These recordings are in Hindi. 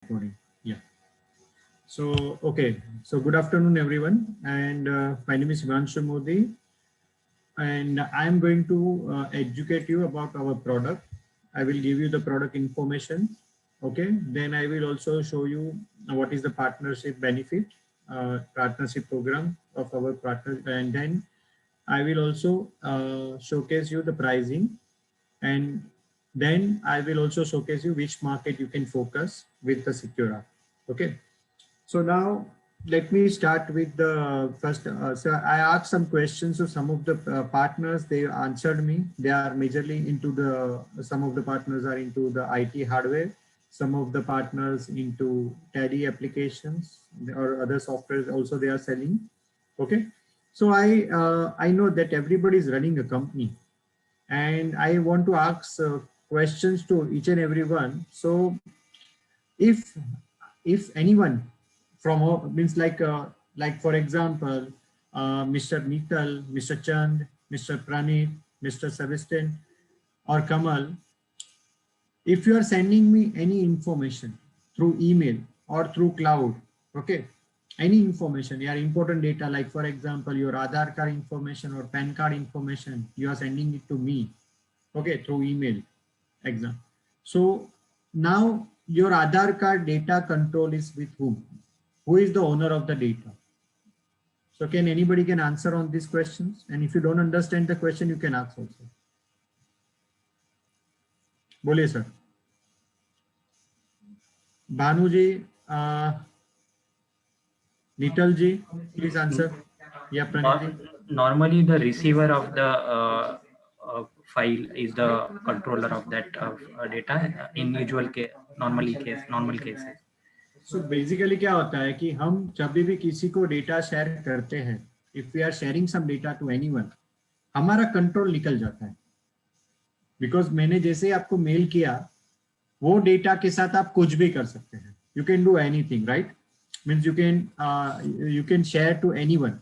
Recording. Yeah. So, okay. So, good afternoon, everyone. And my name is Himanshu Modi. And I'm going to educate you about our product. I will give you the product information. Okay. Then I will also show you what is the partnership benefit, partnership program of our partner. And then I will also showcase you the pricing, and then I will also showcase you which market you can focus with the Secura. Okay. So now let me start with the first. So I asked some questions to some of the partners. They answered me. They are majorly into some of the partners are into the IT hardware. Some of the partners into Tally applications or other softwares also they are selling. Okay. So I know that everybody is running a company, and I want to ask questions to each and everyone. So if anyone from means like for example Mr. Nital, Mr. Chand, Mr. Pranit, Mr. Sebastian or Kamal, if you are sending me any information through email or through cloud, okay, any information, your important data, like for example your Aadhaar card information or PAN card information, you are sending it to me, okay, through email exam. So now your Aadhaar card data control is with whom? Who is the owner of the data? So can anybody can answer on these questions? And if you don't understand the question, you can ask also. बोलिए sir. Bhanu ji, Nital ji, please answer. Yeah, Pranit ji. Normally, the receiver of the file is the controller of that data in usual case, normal cases. So basically क्या होता है कि हम जब भी किसी को डेटा शेयर करते हैं, if we are sharing some data to anyone, हमारा कंट्रोल निकल जाता है. बिकॉज मैंने जैसे आपको मेल किया, वो डेटा के साथ आप कुछ भी कर सकते हैं. You can do anything, right? Means you can share to anyone.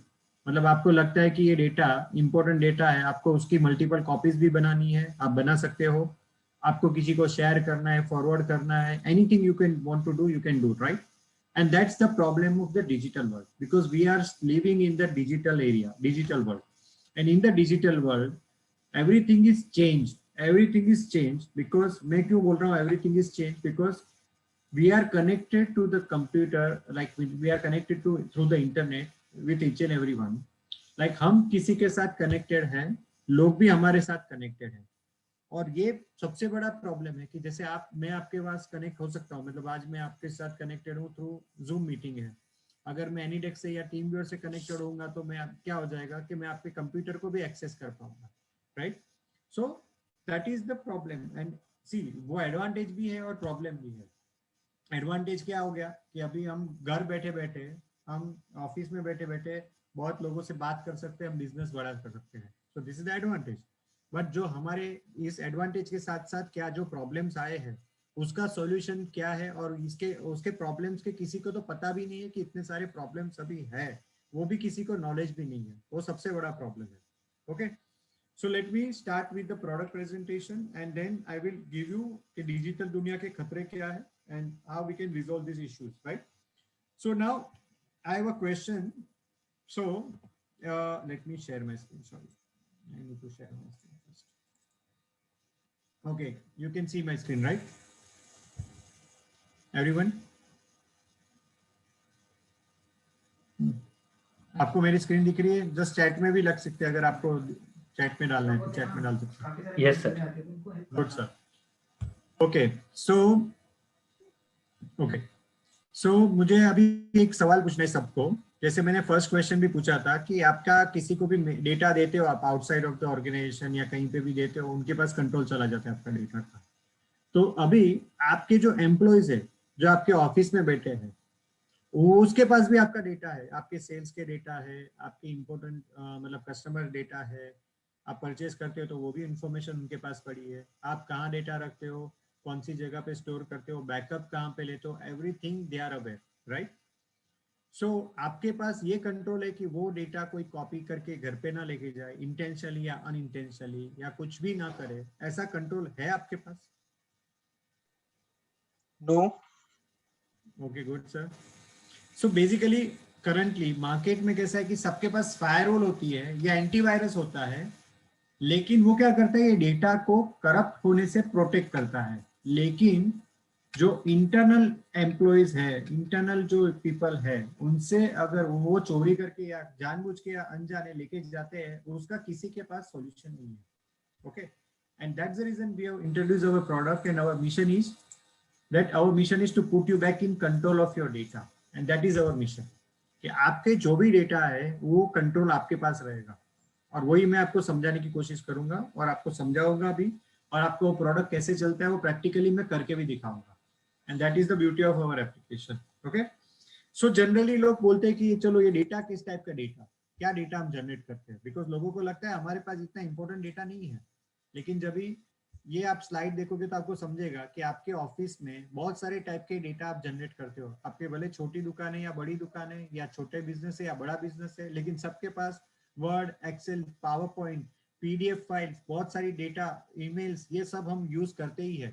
मतलब आपको लगता है कि ये डेटा इंपॉर्टेंट डेटा है, आपको उसकी मल्टीपल कॉपीज भी बनानी है, आप बना सकते हो. आपको किसी को शेयर करना है, फॉरवर्ड करना है, anything you can want to do, you can do, right? And that's the problem of the digital world, because we are living in the digital area, digital world. And in the digital world, everything is changed. Everything is changed because मैं क्यों बोल रहा हूँ everything is changed? Because we are connected to the computer, like we are connected to through the internet with each and everyone. Like हम किसी के साथ connected हैं, लोग भी हमारे साथ connected हैं. और ये सबसे बड़ा प्रॉब्लम है कि जैसे मैं आपके पास कनेक्ट हो सकता हूँ, मतलब आज मैं आपके साथ कनेक्टेड हूँ थ्रू जूम मीटिंग है. अगर मैं एनीडेक्स से या टीम व्यूअर से कनेक्टेड होऊंगा तो मैं क्या हो जाएगा कि मैं आपके कंप्यूटर को भी एक्सेस कर पाऊंगा, right? So that is the problem. And see, वो एडवांटेज भी है और प्रॉब्लम भी है. एडवांटेज क्या हो गया कि अभी हम घर बैठे बैठे, हम ऑफिस में बैठे बैठे बहुत लोगों से बात कर सकते हैं, हम बिजनेस बड़ा कर सकते हैं. सो this is the advantage. But जो हमारे इस एडवांटेज के साथ साथ क्या जो प्रॉब्लम्स आए हैं, उसका सॉल्यूशन क्या है, और इसके उसके प्रॉब्लम्स के किसी को तो पता भी नहीं है कि इतने सारे प्रॉब्लम्स अभी है, वो भी किसी को नॉलेज भी नहीं है. वो सबसे बड़ा प्रॉब्लम है. Okay, so let me start with the product presentation and then I will give you कि डिजिटल दुनिया के खतरे क्या है and how we can resolve this issues, right? So now I have a question. So let me share my screen. Sorry, I need to share my screen first. Okay, you can see my screen, right? Everyone? आपको मेरी स्क्रीन दिख रही है? जस्ट चैट में भी लग सकते हैं, अगर आपको चैट में डालना है तो चैट में डाल सकते हैं. Yes, sir. Good sir. Okay, so मुझे अभी एक सवाल पूछना है सबको. जैसे मैंने फर्स्ट क्वेश्चन भी पूछा था कि आपका किसी को भी डेटा देते हो आप आउटसाइड ऑफ द ऑर्गेनाइजेशन या कहीं पे भी देते हो, उनके पास कंट्रोल चला जाता है आपका डेटा का. तो अभी आपके जो एम्प्लॉयज है, जो आपके ऑफिस में बैठे हैं, उसके पास भी आपका डेटा है. आपके सेल्स के डेटा है, आपके इंपॉर्टेंट मतलब कस्टमर डेटा है. आप परचेज करते हो तो वो भी इंफॉर्मेशन उनके पास पड़ी है. आप कहाँ डेटा रखते हो, कौन सी जगह पे स्टोर करते हो, बैकअप कहाँ पे लेते हो, everything they are aware, right? So आपके पास ये कंट्रोल है कि वो डेटा कोई कॉपी करके घर पे ना लेके जाए, इंटेंशनली या अनइंटेंशनली, या कुछ भी ना करे. ऐसा कंट्रोल है आपके पास? No. Okay, good sir. So basically currently market में कैसा है कि सबके पास फायरवॉल होती है या एंटीवायरस होता है, लेकिन वो क्या करता है, ये डेटा को करप्ट होने से प्रोटेक्ट करता है। लेकिन जो इंटरनल एम्प्लॉयज है, इंटरनल जो पीपल है, उनसे अगर वो चोरी करके या जानबूझ के या अनजाने लेके जाते हैं, उसका किसी के पास सॉल्यूशन नहीं है। Okay, and that's the reason we have introduced our product and our mission is that our mission is to put you back in control of your data, and that is our mission कि आपके जो भी डेटा है वो कंट्रोल आपके पास रहेगा। और वही मैं आपको समझाने की कोशिश करूंगा और आपको समझाऊंगा भी, और आपको वो प्रोडक्ट कैसे चलता है वो प्रैक्टिकली मैं करके भी दिखाऊंगा। And that is the beauty of our application. Okay, so generally लोग बोलते हैं कि चलो ये डेटा किस टाइप का डेटा, क्या डेटा हम जनरेट करते हैं, बिकॉज लोगों को लगता है हमारे पास इतना इंपॉर्टेंट डेटा नहीं है। लेकिन जब भी ये आप स्लाइड देखोगे तो आपको समझेगा कि आपके ऑफिस में बहुत सारे टाइप के डेटा आप जनरेट करते हो। आपके भले छोटी दुकान है या बड़ी दुकान है, या छोटे बिजनेस है या बड़ा बिजनेस है, लेकिन सबके पास Word, Excel, PowerPoint, PDF files, बहुत सारी डेटा, ईमेल्स, ये सब हम यूज करते ही है।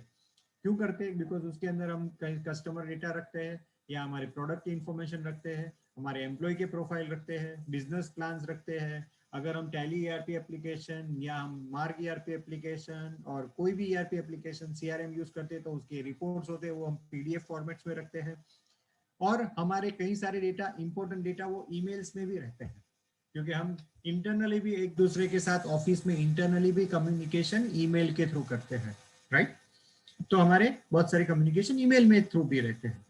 क्यों करते हैं? बिकॉज उसके अंदर हम कहीं कस्टमर डेटा रखते हैं, या हमारे प्रोडक्ट की इंफॉर्मेशन रखते हैं, हमारे एम्प्लॉय के प्रोफाइल रखते हैं, बिजनेस प्लान्स रखते हैं। अगर हम टैली ईआरपी एप्लीकेशन या हम मार्क ईआरपी एप्लीकेशन और कोई भी ईआरपी एप्लीकेशन सीआरएम यूज करते हैं तो उसके रिपोर्ट्स होते हैं, वो हम पीडीएफ फॉर्मेट्स में रखते हैं। और हमारे कई सारे डेटा, इंपॉर्टेंट डेटा, वो ईमेल्स में भी रहते हैं, क्योंकि हम इंटरनली भी एक दूसरे के साथ ऑफिस में इंटरनली भी कम्युनिकेशन ईमेल के थ्रू करते हैं, राइट? तो हमारे बहुत सारे कम्युनिकेशन ईमेल में थ्रू भी रहते हैं।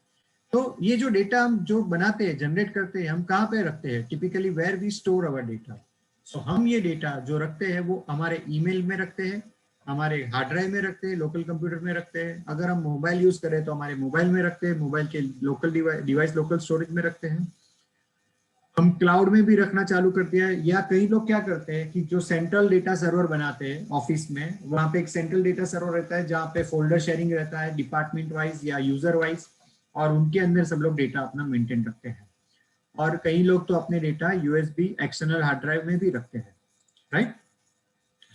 तो ये जो डेटा हम जो बनाते हैं, जनरेट करते हैं, हम कहाँ पे रखते हैं? Typically where we store our data. So हम ये डेटा जो रखते हैं वो हमारे ईमेल में रखते हैं, हमारे हार्ड ड्राइव में रखते हैं, लोकल कंप्यूटर में रखते हैं। अगर हम मोबाइल यूज करें तो हमारे मोबाइल में रखते हैं, मोबाइल के लोकल डिवाइस लोकल स्टोरेज में रखते हैं। हम क्लाउड में भी रखना चालू करते हैं, या कई लोग क्या करते हैं कि जो सेंट्रल डेटा सर्वर बनाते हैं ऑफिस में, वहां पे एक सेंट्रल डेटा सर्वर रहता है जहाँ पे फोल्डर शेयरिंग रहता है डिपार्टमेंट वाइज या यूजर वाइज, और उनके अंदर सब लोग डेटा अपना मेंटेन रखते हैं। और कई लोग तो अपने data USB external hard drive में भी रखते हैं, राइट?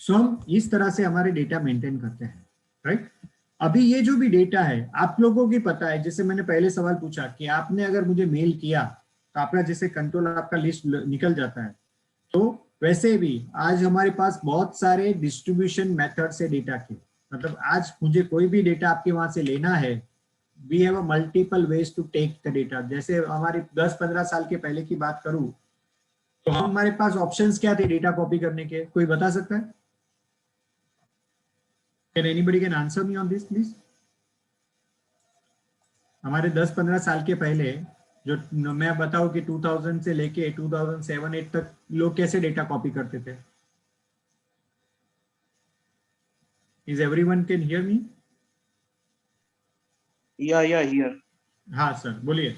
सो हम इस तरह से हमारे डेटा मेंटेन करते हैं, राइट? अभी ये जो भी डेटा है आप लोगों की पता है, जैसे मैंने पहले सवाल पूछा कि आपने अगर मुझे मेल किया तो आपका जैसे कंट्रोल आपका लिस्ट निकल जाता है, तो वैसे भी आज हमारे पास बहुत सारे डिस्ट्रीब्यूशन मेथड से डेटा के, मतलब आज मुझे कोई भी डेटा आपके वहां से लेना है, we have a multiple ways to take the data. जैसे हमारी 10-15 साल के पहले की बात करूं तो हमारे पास ऑप्शंस क्या थे डेटा कॉपी करने के, कोई बता सकता है? Can anybody can answer me on this please? हमारे 10-15 साल के पहले जो मैं बताऊं कि 2000 से लेके 2007-8 तक लोग कैसे डेटा कॉपी करते थे? Is everyone can hear me? या हियर। हाँ सर, बोलिए।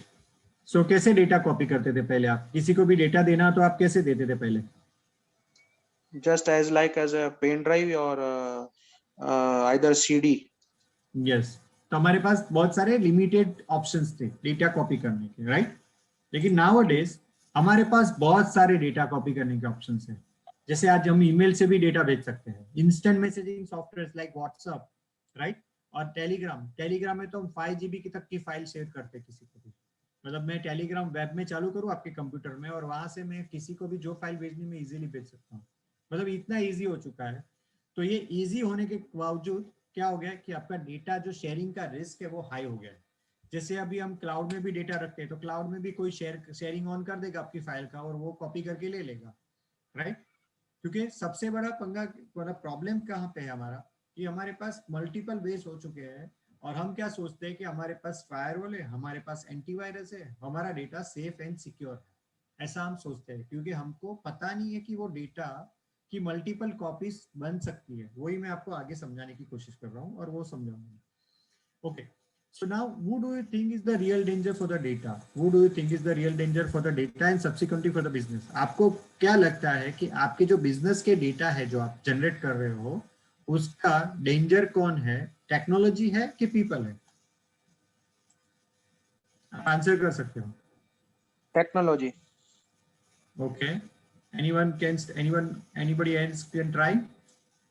सो कैसे डेटा कॉपी करते थे पहले? आप किसी को भी डेटा देना तो आप कैसे देते थे पहले? Just as like as a pen drive or either CD. Yes, तो हमारे पास बहुत सारे लिमिटेड ऑप्शंस थे डेटा कॉपी करने के, राइट? लेकिन नाउअडेज हमारे पास बहुत सारे डेटा कॉपी करने के ऑप्शंस हैं। जैसे आज हम ईमेल से भी डेटा भेज सकते हैं, instant messaging software like WhatsApp, right? और टेलीग्राम में तो हम 5 GB की तक की फाइल शेयर करते हैं किसी को भी। मतलब मैं टेलीग्राम वेब में चालू करूँ आपके कंप्यूटर में, और वहां से मैं किसी को भी जो फाइल भेजनी मैं इजीली भेज सकता हूँ। मतलब इतना इजी हो चुका है। तो ये इजी होने के बावजूद क्या हो गया कि आपका डेटा जो शेयरिंग का रिस्क है वो हाई हो गया है। जैसे अभी हम क्लाउड में भी डेटा रखते हैं तो क्लाउड में भी कोई शेयरिंग ऑन कर देगा आपकी फाइल का और वो कॉपी करके ले लेगा, राइट? क्योंकि सबसे बड़ा पंगा, बड़ा प्रॉब्लम कहाँ पे है हमारा, कि हमारे पास मल्टीपल वेज हो चुके हैं, और हम क्या सोचते हैं कि हमारे पास फायरवॉल है, हमारे पास एंटीवायरस है, हमारा डेटा सेफ एंड सिक्योर है, ऐसा हम सोचते हैं। क्योंकि हमको पता नहीं है कि वो डेटा की मल्टीपल कॉपीज बन सकती है। वही मैं आपको आगे समझाने की कोशिश कर रहा हूँ और वो समझाऊंगा। Okay, so now who do you think is the real danger for the data? Who do you think is the real danger for the data and subsequently for the business? आपको क्या लगता है कि आपके जो बिजनेस के डेटा है जो आप जनरेट कर रहे हो, उसका डेंजर कौन है? टेक्नोलॉजी है कि पीपल है? आप आंसर कर सकते हो। Technology. Okay, anybody else can try?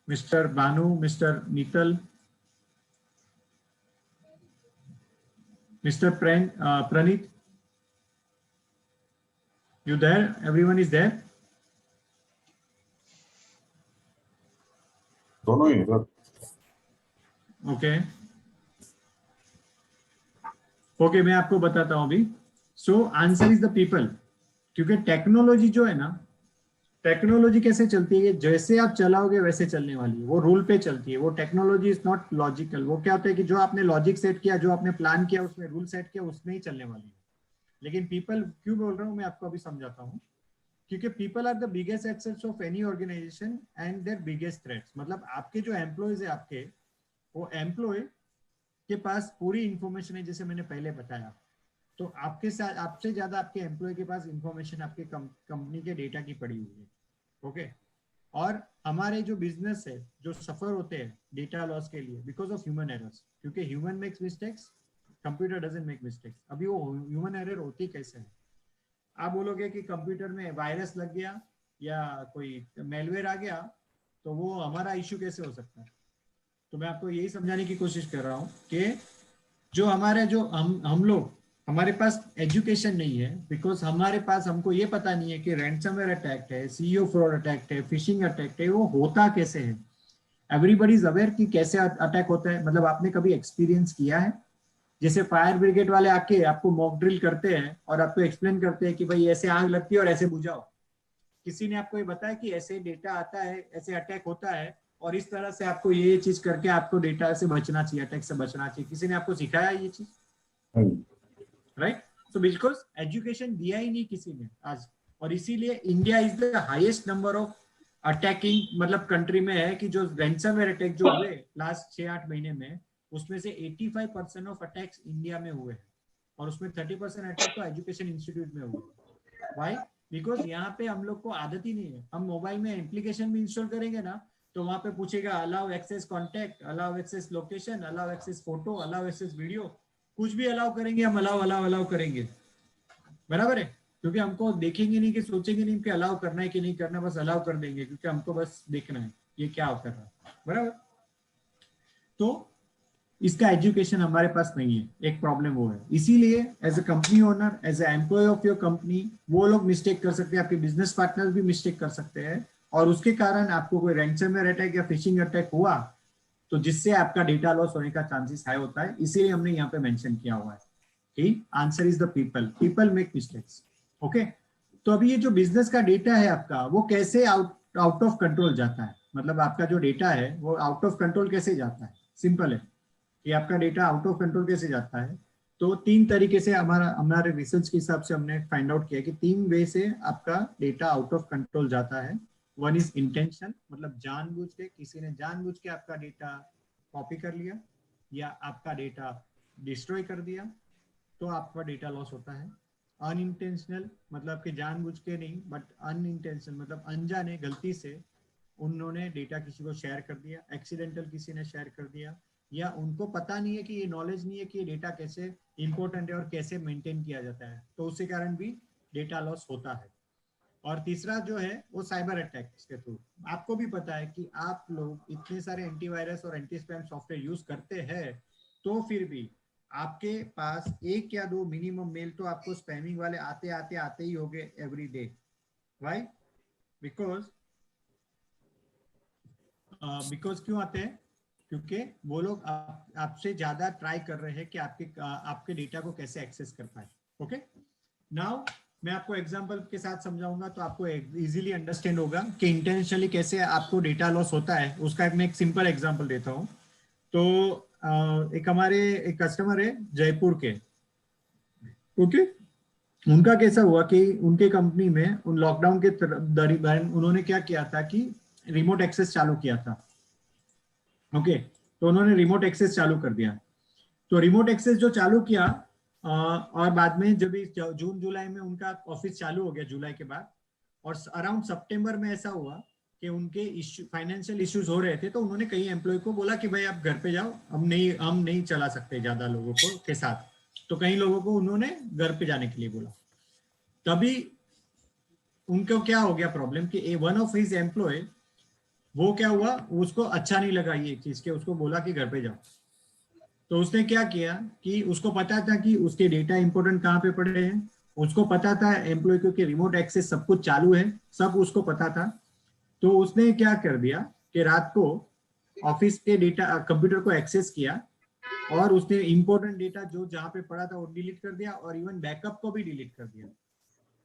Mr. Banu, Mr. Nital. Mr. Pranit, you there? Everyone is there? दोनों ही सर। ओके ओके, मैं आपको बताता हूं अभी। So answer is the people, क्योंकि टेक्नोलॉजी जो है ना, टेक्नोलॉजी कैसे चलती है, जैसे आप चलाओगे वैसे चलने वाली है, वो रूल पे चलती है। वो टेक्नोलॉजी इज नॉट लॉजिकल। वो क्या होता है कि जो आपने लॉजिक सेट किया, जो आपने प्लान किया, उसमें रूल सेट किया, उसमें ही चलने वाली है। लेकिन पीपल क्यों बोल रहा हूँ मैं आपको अभी समझाता हूँ, क्योंकि people are the biggest assets of any organisation and their biggest threats. मतलब आपके जो एम्प्लॉयज है आपके, वो एम्प्लॉय के पास पूरी इंफॉर्मेशन है, जैसे मैंने पहले बताया। तो आपके साथ, आपसे ज्यादा आपके एम्प्लॉय के पास इंफॉर्मेशन आपके कंपनी के डेटा की पड़ी हुई है। ओके और हमारे जो बिजनेस है, जो सफर होते हैं डेटा लॉस के लिए, बिकॉज ऑफ ह्यूमन एरर्स, क्योंकि human makes mistakes, computer doesn't make mistakes. अभी वो ह्यूमन एरर होती कैसे है? आप बोलोगे कि कंप्यूटर में वायरस लग गया या कोई मेलवेयर आ गया, तो वो हमारा इश्यू कैसे हो सकता है? तो मैं आपको यही समझाने की कोशिश कर रहा हूँ कि जो हमारे, जो हम लोग, हमारे पास एजुकेशन नहीं है, बिकॉज हमारे पास, हमको ये पता नहीं है कि रैंसमवेयर अटैक है, सीईओ फ्रॉड अटैक है, फिशिंग अटैक है, वो होता कैसे है। एवरीबडी इज अवेयर कि कैसे अटैक होता है। मतलब आपने कभी एक्सपीरियंस किया है? जैसे फायर ब्रिगेड वाले आके आपको मॉक ड्रिल करते हैं और आपको एक्सप्लेन करते हैं कि भाई ऐसे आग लगती है और ऐसे बुझाओ। किसी ने आपको ये बताया कि ऐसे डेटा आता है, ऐसे अटैक होता है, और इस तरह से आपको ये चीज करके आपको डेटा से बचना चाहिए, अटैक से बचना चाहिए? किसी ने आपको सिखाया ये चीज? राइट। सो बिकॉज एजुकेशन दिया ही नहीं किसी ने आज, और इसीलिए India is the highest number of attacking, मतलब कंट्री में है कि जो रैंसमवेयर अटैक जो हुए लास्ट 6-8 महीने में, उसमें से 85% ऑफ अटैक्स इंडिया में हुए हैं, और उसमें 30% अटैक तो एजुकेशन इंस्टीट्यूट में हुए। व्हाई? बिकॉज यहाँ पे हम लोग को आदत ही नहीं है। हम मोबाइल में एप्लीकेशन भी इंस्टॉल करेंगे ना, तो वहां पे पूछेगा allow access contact, allow access location, allow access photo, allow access video. कुछ भी अलाउ करेंगे हम, अलाउ अलाउ अलाउ करेंगे, बराबर है? क्योंकि हमको देखेंगे नहीं, कि सोचेंगे नहीं कि अलाउ करना है कि नहीं करना, बस अलाउ कर देंगे, क्योंकि हमको बस देखना है ये क्या कर रहा है, बराबर? तो इसका एजुकेशन हमारे पास नहीं है, एक प्रॉब्लम वो है। इसीलिए as a company owner, as a employee of your company, वो लोग मिस्टेक कर सकते हैं, आपके बिजनेस पार्टनर भी मिस्टेक कर सकते हैं, और उसके कारण आपको कोई रैंसमवेयर अटैक या फिशिंग अटैक हुआ, तो जिससे आपका डेटा लॉस होने का चांसेस हाई होता है। इसीलिए हमने यहाँ पे मेंशन किया हुआ है कि answer is the people, people make mistakes. Okay, तो अभी ये जो बिजनेस का डेटा है आपका, वो कैसे आउट ऑफ कंट्रोल जाता है? मतलब आपका जो डेटा है वो आउट ऑफ कंट्रोल कैसे जाता है? सिंपल है कि आपका डेटा आउट ऑफ कंट्रोल कैसे जाता है। तो 3 तरीके से हमारे रिसर्च के हिसाब से हमने फाइंड आउट किया कि 3 वे से आपका डेटा आउट ऑफ कंट्रोल जाता है। वन इज इंटेंशन, मतलब जानबूझ के, किसी ने जानबूझ के आपका डेटा कॉपी कर लिया या आपका डेटा डिस्ट्रॉय कर दिया, तो आपका डेटा लॉस होता है। अनइंटेंशनल, मतलब कि जानबूझ के नहीं, बट अनइंटेंशनल मतलब अनजाने, गलती से उन्होंने डेटा किसी को शेयर कर दिया, एक्सीडेंटल किसी ने शेयर कर दिया, या उनको पता नहीं है कि ये नॉलेज नहीं है कि ये डेटा कैसे इंपॉर्टेंट है और कैसे मेंटेन किया जाता है, तो उसके कारण भी डेटा लॉस होता है। और तीसरा जो है वो साइबर अटैक के थ्रू। आपको भी पता है कि आप लोग इतने सारे एंटीवायरस और एंटी स्पैम सॉफ्टवेयर यूज करते हैं, तो फिर भी आपके पास 1 या 2 मिनिमम मेल तो आपको स्पैमिंग वाले आते आते आते ही होंगे एवरी डे। व्हाई? बिकॉज क्यों आते हैं? क्योंकि वो लोग आपसे ज्यादा ट्राई कर रहे हैं कि आपके डेटा को कैसे एक्सेस कर पाए। ओके, नाउ मैं आपको एग्जांपल के साथ समझाऊंगा, तो आपको इजीली अंडरस्टैंड होगा कि इंटेंशनली कैसे आपको डेटा लॉस होता है। उसका मैं एक सिंपल एग्जांपल देता हूँ। तो एक हमारे एक कस्टमर है जयपुर के। ओके, उनका कैसा हुआ कि उनके कंपनी में उन लॉकडाउन के दौरान उन्होंने क्या किया था कि रिमोट एक्सेस चालू किया था। ओके, तो उन्होंने रिमोट एक्सेस चालू कर दिया। तो रिमोट एक्सेस जो चालू किया, और बाद में जब जून जुलाई में उनका ऑफिस चालू हो गया, जुलाई के बाद, और अराउंड सितंबर में ऐसा हुआ कि उनके इश्यू, फाइनेंशियल इश्यूज हो रहे थे, तो उन्होंने कई एम्प्लॉय को बोला कि भाई आप घर पे जाओ, हम नहीं चला सकते ज्यादा लोगों को के साथ। तो कई लोगों को उन्होंने घर पे जाने के लिए बोला। तभी उनको क्या हो गया प्रॉब्लम कि वन ऑफ हिज एम्प्लॉय, वो क्या हुआ, उसको अच्छा नहीं लगा ये चीज के, उसको बोला कि घर पे जाओ। तो उसने क्या किया कि उसको पता था कि उसके डेटा इंपॉर्टेंट कहाँ पे पड़े हैं, उसको पता था एम्प्लॉय को कि रिमोट एक्सेस सब कुछ चालू है, सब उसको पता था। तो उसने क्या कर दिया कि रात को ऑफिस के डेटा कंप्यूटर को एक्सेस किया और उसने इंपॉर्टेंट डेटा जो जहाँ पे पड़ा था वो डिलीट कर दिया और इवन बैकअप को भी डिलीट कर दिया।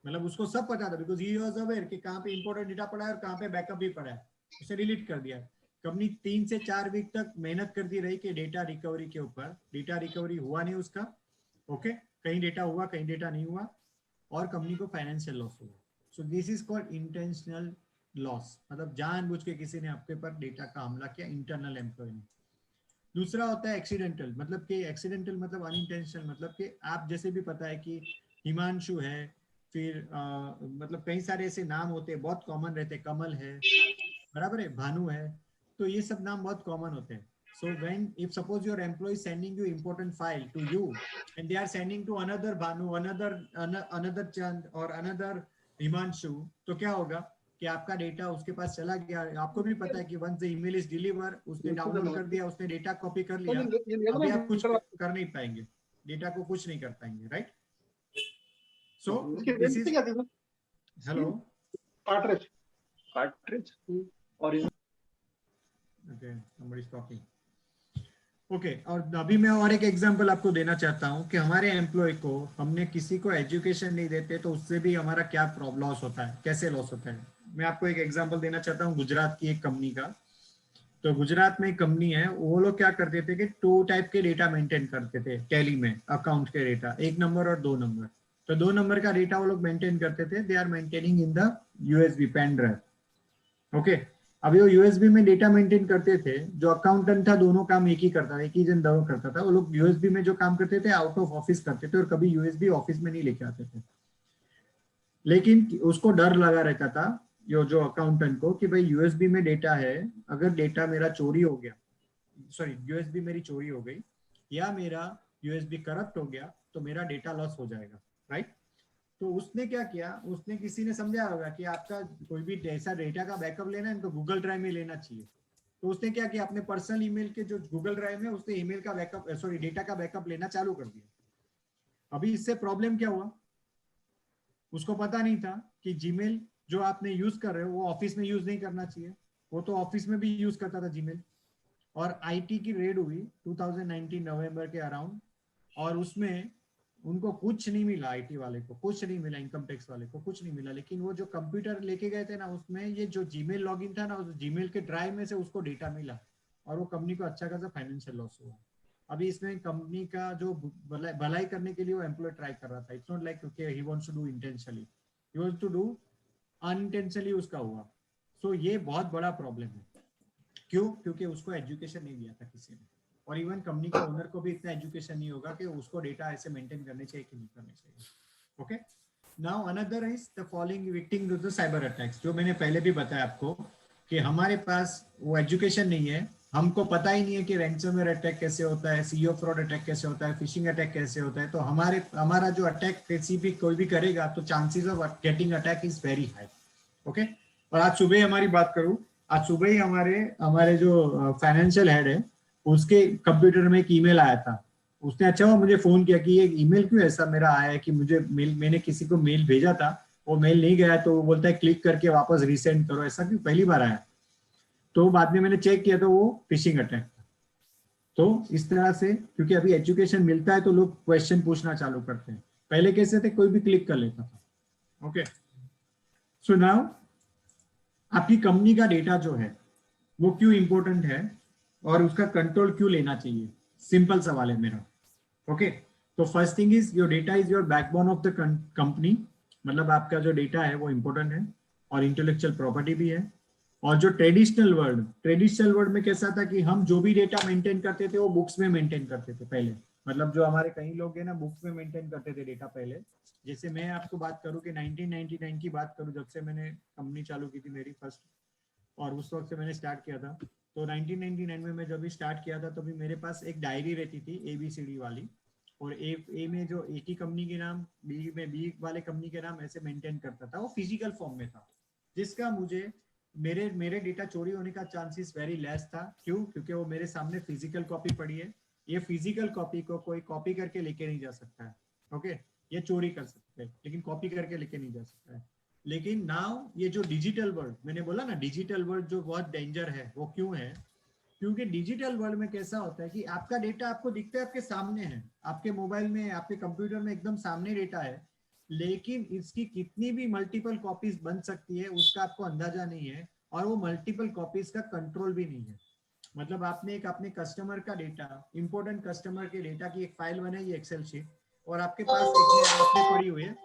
मतलब उसको सब पता था बिकॉज ही वाज अवेयर कि कहाँ पे इंपॉर्टेंट डेटा पड़ा है और कहाँ पे बैकअप भी पड़ा है, उसे डिलीट कर दिया। कंपनी 3 से 4 वीक तक मेहनत करती रही कि डेटा रिकवरी के ऊपर, डेटा रिकवरी हुआ नहीं उसका। ओके, कहीं डेटा हुआ कहीं डेटा नहीं हुआ और कंपनी को फाइनेंशियल लॉस हुआ। सो this is called intentional loss, मतलब जानबूझ के किसी ने आपके पर डेटा का हमला किया, इंटरनल एम्प्लॉय ने। दूसरा होता है एक्सीडेंटल, मतलब कि एक्सीडेंटल मतलब अनइंटेंशनल, मतलब कि आप जैसे भी पता है कि हिमांशु है, फिर मतलब कई सारे ऐसे नाम होते हैं बहुत कॉमन रहते हैं, कमल है, बराबर है, भानु है, तो ये सब नाम बहुत कॉमन होते हैं। So when if suppose your employ sending you important file to you and they are sending to another Bhanu, another Chand और अनदर हिमांशु, तो क्या होगा कि आपका डेटा उसके पास चला गया। आपको भी पता है कि once the email is deliver, उसने डाउनलोड कर दिया, उसने डेटा कॉपी कर लिया, अभी आप कुछ कर नहीं पाएंगे, डेटा को कुछ नहीं कर पाएंगे, right? So this is hello cartridge और okay, somebody is talking. Okay, और अभी मैं और एक एग्जांपल आपको देना चाहता हूँ कि हमारे एम्प्लॉय को हमने किसी को एजुकेशन नहीं देते तो उससे भी हमारा क्या लॉस होता है, कैसे लॉस होता है। मैं आपको एक एग्जांपल देना चाहता हूँ गुजरात की एक कंपनी का। तो गुजरात में एक कंपनी है, वो लोग क्या करते थे कि 2 टाइप के डेटा मेंटेन करते थे टैली में, अकाउंट के डेटा, 1 नंबर और 2 नंबर। तो 2 नंबर का डेटा वो लोग मेंटेन करते थे, they are maintaining in the USB pen drive. Okay, अभी वो यूएसबी में डेटा मेंटेन करते थे, जो अकाउंटेंट था दोनों काम एक ही करता था, एक ही जन दोनों करता था। वो लोग यूएसबी में जो काम करते थे आउट ऑफ ऑफिस करते थे और कभी यूएसबी ऑफिस में नहीं लेके आते थे। लेकिन उसको डर लगा रहता था जो अकाउंटेंट को कि भाई यूएसबी में डेटा है, अगर डेटा मेरा चोरी हो गया, सॉरी यूएसबी मेरी चोरी हो गई या मेरा यूएसबी करप्ट हो गया तो मेरा डेटा लॉस हो जाएगा, राइट? तो उसने क्या किया, उसने किसी ने समझा होगा कि आपका कोई भी ऐसा डेटा का बैकअप लेना है तो गूगल ड्राइव में लेना चाहिए। तो उसने क्या किया, अपने पर्सनल ईमेल के जो गूगल ड्राइव में उसने ईमेल का बैकअप, सॉरी डेटा का बैकअप लेना चालू कर दिया। अभी इससे प्रॉब्लम क्या हुआ, उसको पता नहीं था कि जीमेल जो आपने यूज कर रहे हो वो ऑफिस में यूज नहीं करना चाहिए, वो तो ऑफिस में भी यूज करता था जीमेल। और आईटी की रेड हुई 2019 नवंबर के अराउंड, और उसमें उनको कुछ नहीं मिला, आईटी वाले को कुछ नहीं मिला, इनकम टैक्स वाले को कुछ नहीं मिला। लेकिन वो जो कंप्यूटर लेके गए थे ना, उसमें ये जो जीमेल लॉगिन था ना, उस जीमेल के ड्राइव में से उसको डेटा मिला और वो कंपनी को अच्छा खासा फाइनेंशियल लॉस हुआ। अभी इसमें कंपनी का जो भलाई करने के लिए वो एम्प्लॉय ट्राई कर रहा था, it's not like okay he wants to do intentionally, he wants to do unintentionally उसका हुआ। सो ये बहुत बड़ा प्रॉब्लम है। क्यों? क्योंकि उसको एजुकेशन नहीं दिया था किसी ने, और इवन कंपनी के ओनर को भी इतना एजुकेशन नहीं होगा कि उसको डेटा ऐसे मेंटेन करने चाहिए कि नहीं करने चाहिए। Okay, now another is the following victim to the cyber attacks, जो मैंने पहले भी बताया आपको कि हमारे पास वो एजुकेशन नहीं है, हमको पता ही नहीं है कि रैंसमवेयर अटैक कैसे होता है, सीईओ फ्रॉड अटैक कैसे होता है, फिशिंग अटैक कैसे होता है। तो हमारा जो अटैक किसी भी कोई भी करेगा तो chances of getting attack is very high. Okay, और आज सुबह हमारी बात करूं, आज सुबह ही हमारे जो फाइनेंशियल हेड है उसके कंप्यूटर में एक ईमेल आया था। उसने अच्छा वो मुझे फोन किया कि ये ईमेल क्यों ऐसा मेरा आया है कि मुझे मेल, मैंने किसी को मेल भेजा था, वो मेल नहीं गया, तो वो बोलता है क्लिक करके वापस रीसेंड करो, ऐसा क्यों पहली बार आया? तो बाद में मैंने चेक किया तो वो फिशिंग अटैक था। तो इस तरह से, क्योंकि अभी एजुकेशन मिलता है तो लोग क्वेश्चन पूछना चालू करते हैं, पहले कैसे थे कोई भी क्लिक कर लेता था। ओके, सो नाउ आपकी कंपनी का डेटा जो है वो क्यों इंपॉर्टेंट है और उसका कंट्रोल क्यों लेना चाहिए, सिंपल सवाल है मेरा। ओके, तो first thing is your data is your backbone of the company, मतलब आपका जो डेटा है वो इंपॉर्टेंट है और इंटेलेक्चुअल प्रॉपर्टी भी है। और जो ट्रेडिशनल वर्ल्ड में कैसा था कि हम जो भी डेटा मेंटेन करते थे वो बुक्स में मेंटेन करते थे पहले, मतलब जो हमारे कई लोग हैं ना बुक्स में मेंटेन करते थे डेटा पहले। जैसे मैं आपको बात करूं कि 1999 की बात करूं, जब से मैंने कंपनी चालू की थी मेरी फर्स्ट, और उस वक्त से मैंने स्टार्ट किया था। तो 1999 में मैं जब भी स्टार्ट किया था तभी मेरे पास एक डायरी रहती थी ABCD वाली, और ए में जो एक ही कंपनी के नाम, बी में बी वाले कंपनी के नाम ऐसे मेंटेन करता था, वो फिजिकल फॉर्म में था, जिसका मुझे मेरे डेटा चोरी होने का चांसेस वेरी लेस था। क्यों? क्योंकि वो मेरे सामने फिजिकल कॉपी पड़ी है, ये फिजिकल कॉपी को कोई कॉपी करके लेके नहीं जा सकता है, ओके, ये चोरी कर सकते हैं लेकिन कॉपी करके लेके नहीं जा सकता है। लेकिन नाउ ये जो डिजिटल वर्ल्ड, मैंने बोला ना डिजिटल वर्ल्ड जो बहुत डेंजर है, वो क्यों है? क्योंकि डिजिटल वर्ल्ड में कैसा होता है कि आपका डेटा आपको दिखता है, आपके सामने है, आपके मोबाइल में, आपके कंप्यूटर में एकदम सामने डेटा है, लेकिन इसकी कितनी भी मल्टीपल कॉपीज बन सकती है उसका आपको अंदाजा नहीं है, और वो मल्टीपल कॉपीज का कंट्रोल भी नहीं है। मतलब आपने एक अपने कस्टमर का डेटा, इंपॉर्टेंट कस्टमर के डेटा की एक फाइल बनाई है एक्सेल शीट, और आपके पास आपने पड़ी हुई है,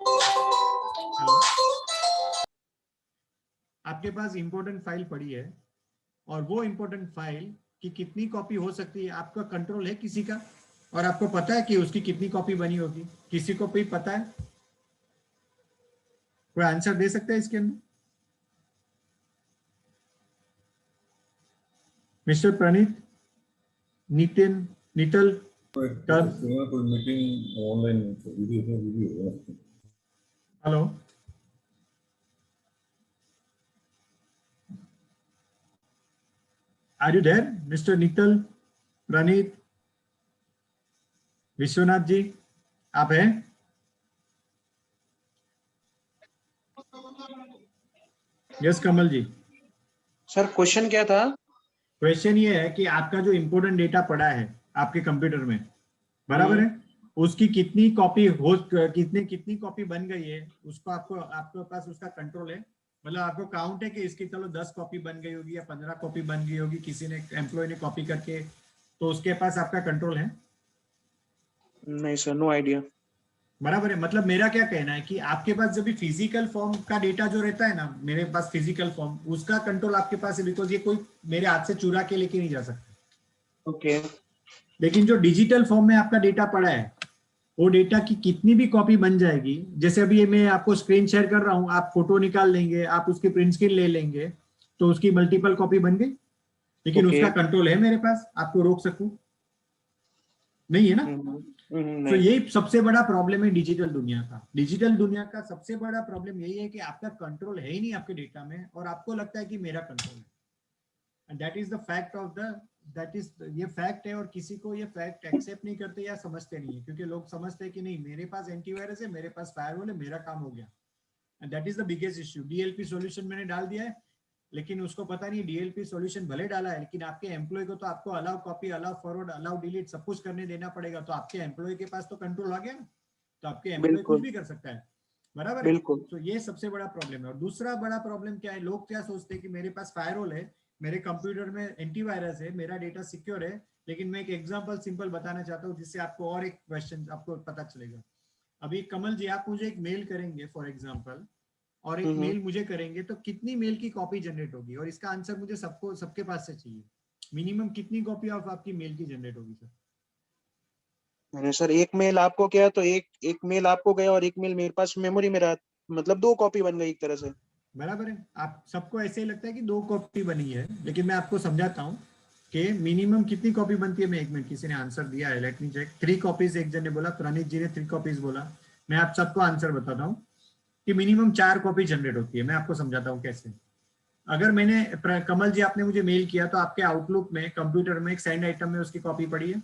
आपके पास इंपॉर्टेंट फाइल पड़ी है, और वो इंपॉर्टेंट फाइल की कितनी कॉपी हो सकती है आपका कंट्रोल है किसी का? और आपको पता है कि उसकी कितनी कॉपी बनी होगी? किसी को भी पता है? कोई आंसर दे सकता है इसके अंदर? मिस्टर प्रणीत, नितिन, नितल, कोई meeting online video hello, are you there mister Nital, Praneet, Vishwanath ji, आप हैं? Yes Kamal ji. Sir question क्या था? क्वेश्चन ये है कि आपका जो इंपोर्टेंट डेटा पड़ा है आपके कंप्यूटर में, बराबर है, उसकी कितनी कॉपी हो, कितनी कॉपी बन गई है, उसको आपको, आपके पास उसका कंट्रोल है? मतलब आपको काउंट है कि इसकी चलो 10 कॉपी बन गई होगी या 15 कॉपी बन गई होगी, किसी ने, एम्प्लॉय ने कॉपी करके, तो उसके पास आपका कंट्रोल है? नहीं सर, नो आइडिया। बराबर है। मतलब मेरा क्या कहना है कि आपके पास जब भी फिजिकल फॉर्म का डेटा जो रहता है ना, मेरे पास फिजिकल फॉर्म, उसका कंट्रोल आपके पास है, बिकॉज ये कोई मेरे हाथ से चुरा के लेके नहीं जा सकता। ओके। लेकिन जो डिजिटल फॉर्म में आपका डेटा पड़ा है, वो डेटा की कितनी भी कॉपी बन जाएगी, जैसे अभी ये मैं आपको स्क्रीन शेयर कर रहा हूँ, आप फोटो निकाल लेंगे, आप उसकी प्रिंट स्क्रीन ले लेंगे, तो उसकी मल्टीपल कॉपी बन गई, लेकिन ओके। उसका कंट्रोल है मेरे पास, आपको रोक सकूं? नहीं है ना? तो नहीं। यही सबसे बड़ा प्रॉब्लम है डिजिटल दुनिया का। डिजिटल दुनिया का सबसे बड़ा प्रॉब्लम यही है कि आपका कंट्रोल है ही नहीं आपके डेटा में, और आपको लगता है कि मेरा कंट्रोल है। And that is the fact of the, that is, ये फैक्ट है, और किसी को ये फैक्ट एक्सेप्ट नहीं करते या समझते नहीं है, क्योंकि लोग समझते हैं कि नहीं, मेरे पास एंटीवायरस है, मेरे पास फायरवॉल है, मेरा काम हो गया। And that is the biggest issue. DLP solution मैंने डाल दिया है, लेकिन उसको पता नहीं डीएलपी सॉल्यूशन भले डाला है, लेकिन आपके एम्प्लॉय को तो आपको allow copy, allow forward, allow delete सब कुछ करने देना पड़ेगा, तो आपके एम्प्लॉय के पास तो कंट्रोल आ गया ना, तो आपके एम्प्लॉय कुछ बिल्कुल भी कर सकता है, बराबर है? बिल्कुल। तो ये सबसे बड़ा प्रॉब्लम है। और दूसरा बड़ा प्रॉब्लम क्या है, लोग क्या सोचते हैं कि मेरे पास फायरवॉल है, मेरे कंप्यूटर में एंटीवायरस है, मेरा डेटा सिक्योर है। लेकिन मैं एक एग्जांपल सिंपल बताना चाहता हूँ, जिससे आपको और एक क्वेश्चन आपको पता चलेगा। अभी कमल जी, आप मुझे एक मेल करेंगे फॉर एग्जांपल, और एक मेल मुझे करेंगे, तो कितनी मेल की कॉपी जनरेट होगी? और इसका आंसर मुझे सबको, सबके पास से चाहिए। मिनिमम कितनी कॉपी ऑफ आपकी मेल की जनरेट होगी सर? मैंने सर एक मेल आपको किया तो एक मेल आपको गया और एक मेल मेरे पास मेमोरी में रहा, मतलब 2 कॉपी बन गई एक तरह से। बराबर है। आप सबको ऐसे ही लगता है कि 2 कॉपी बनी है, लेकिन मैं आपको समझाता हूँ कि मिनिमम कितनी कॉपी बनती है। मैं एक मिनट, किसी ने आंसर दिया है, लेट मी चेक। 3 कॉपीज एक जन ने बोला, प्रणीत जी ने 3 कॉपीज बोला। मैं आप सबको आंसर बताता हूँ कि मिनिमम 4 कॉपी जनरेट होती है। मैं आपको समझाता हूँ कैसे। अगर मैंने, कमल जी आपने मुझे मेल किया, तो आपके आउटलुक में, कंप्यूटर में एक सेंड आइटम में उसकी कॉपी पड़ी है।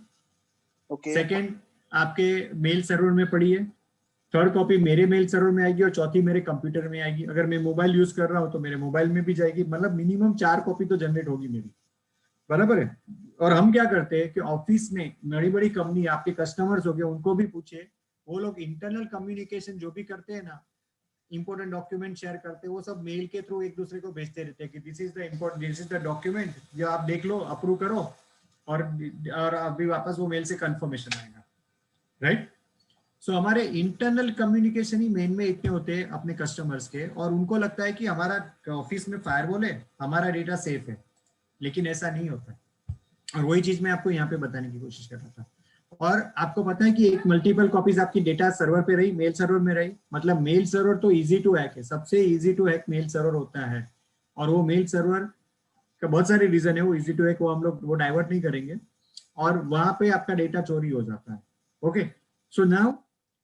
ओके। सेकेंड, आपके मेल सर्वर में पड़ी है। थर्ड कॉपी मेरे मेल सर्वर में आएगी, और चौथी मेरे कंप्यूटर में आएगी। अगर मैं मोबाइल यूज कर रहा हूं तो मेरे मोबाइल में भी जाएगी। मतलब मिनिमम 4 कॉपी तो जनरेट होगी मेरी, बराबर है? और हम क्या करते हैं कि ऑफिस में बड़ी बड़ी कंपनी, आपके कस्टमर्स हो गए, उनको भी पूछे, वो लोग इंटरनल कम्युनिकेशन जो भी करते हैं ना, इंपोर्टेंट डॉक्यूमेंट शेयर करते हैं, वो सब मेल के थ्रू एक दूसरे को भेजते रहते हैं कि this is the important, this is the document, जो आप देख लो, अप्रूव करो, और अभी वापस वो मेल से कंफर्मेशन आएगा, राइट? सो हमारे इंटरनल कम्युनिकेशन ही मेन में इतने होते हैं अपने कस्टमर्स के, और उनको लगता है कि हमारा ऑफिस में फायरवॉल है, हमारा डेटा सेफ है, लेकिन ऐसा नहीं होता। और वही चीज मैं आपको यहाँ पे बताने की कोशिश कर रहा था। और आपको पता है कि एक मल्टीपल कॉपीज आपकी डेटा सर्वर पे रही, मेल सर्वर में रही, मतलब मेल सर्वर तो इजी टू हैक है, सबसे easy to hack mail server होता है। और वो मेल सर्वर का बहुत सारे रीजन है, वो इजी टू हैक, वो हम लोग वो डाइवर्ट नहीं करेंगे, और वहां पे आपका डेटा चोरी हो जाता है। ओके, सो नाउ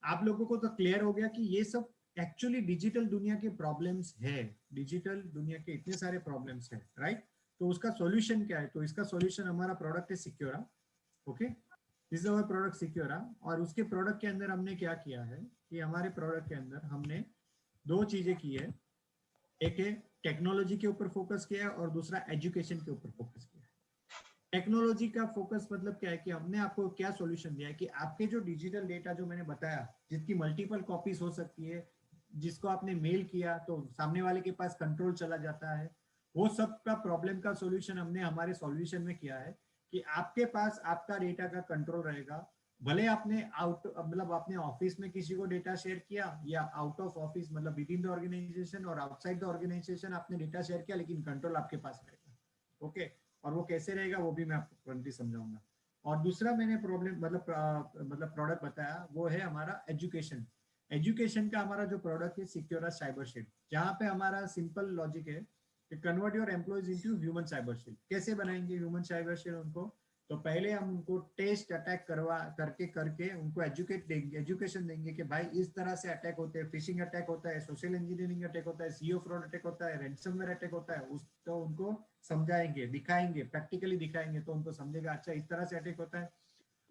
आप लोगों को तो क्लियर हो गया कि ये सब एक्चुअली डिजिटल दुनिया के प्रॉब्लम्स है। डिजिटल दुनिया के इतने सारे प्रॉब्लम्स है, राइट? तो उसका सॉल्यूशन क्या है? तो इसका सॉल्यूशन हमारा प्रोडक्ट है Secura. Okay, this is our product Secura. और उसके प्रोडक्ट के अंदर हमने क्या किया है कि हमारे प्रोडक्ट के अंदर हमने दो चीजें की है, एक है टेक्नोलॉजी के ऊपर फोकस किया है और दूसरा एजुकेशन के ऊपर फोकस किया है। टेक्नोलॉजी का फोकस मतलब क्या है कि हमने आपको क्या सॉल्यूशन दिया है कि आपके जो डिजिटल डेटा जो मैंने बताया, जिसकी मल्टीपल कॉपीज हो सकती है, जिसको आपने मेल किया तो सामने वाले के पास कंट्रोल चला जाता है, वो सब का प्रॉब्लम का सॉल्यूशन हमने हमारे सॉल्यूशन में किया है कि आपके पास आपका डेटा का कंट्रोल रहेगा। भले आपने आपने ऑफिस में किसी को डेटा शेयर किया या आउट ऑफ ऑफिस मतलब विद इन द ऑर्गेनाइजेशन और आउटसाइड द ऑर्गेनाइजेशन आपने डेटा शेयर किया, लेकिन कंट्रोल आपके पास रहेगा। ओके, और वो कैसे रहेगा वो भी मैं आपको तुरंत समझाऊंगा। और दूसरा मैंने प्रॉब्लम मतलब प्रोडक्ट बताया वो है हमारा एजुकेशन। एजुकेशन का हमारा जो प्रोडक्ट है सिक्योरा साइबर शील्ड, जहाँ पे हमारा सिंपल लॉजिक है कि convert your employees into human cyber shield. कैसे बनाएंगे ह्यूमन साइबर शील्ड उनको? तो पहले हम उनको टेस्ट अटैक करके उनको एजुकेशन देंगे कि भाई इस तरह से अटैक होते हैं, फिशिंग अटैक होता है, सोशल इंजीनियरिंग अटैक होता है, सीओ फ्रॉड अटैक होता है, रैंसमवेयर अटैक होता है। उस तो उनको समझाएंगे, दिखाएंगे, प्रैक्टिकली दिखाएंगे तो उनको समझेगा अच्छा इस तरह से अटैक होता है।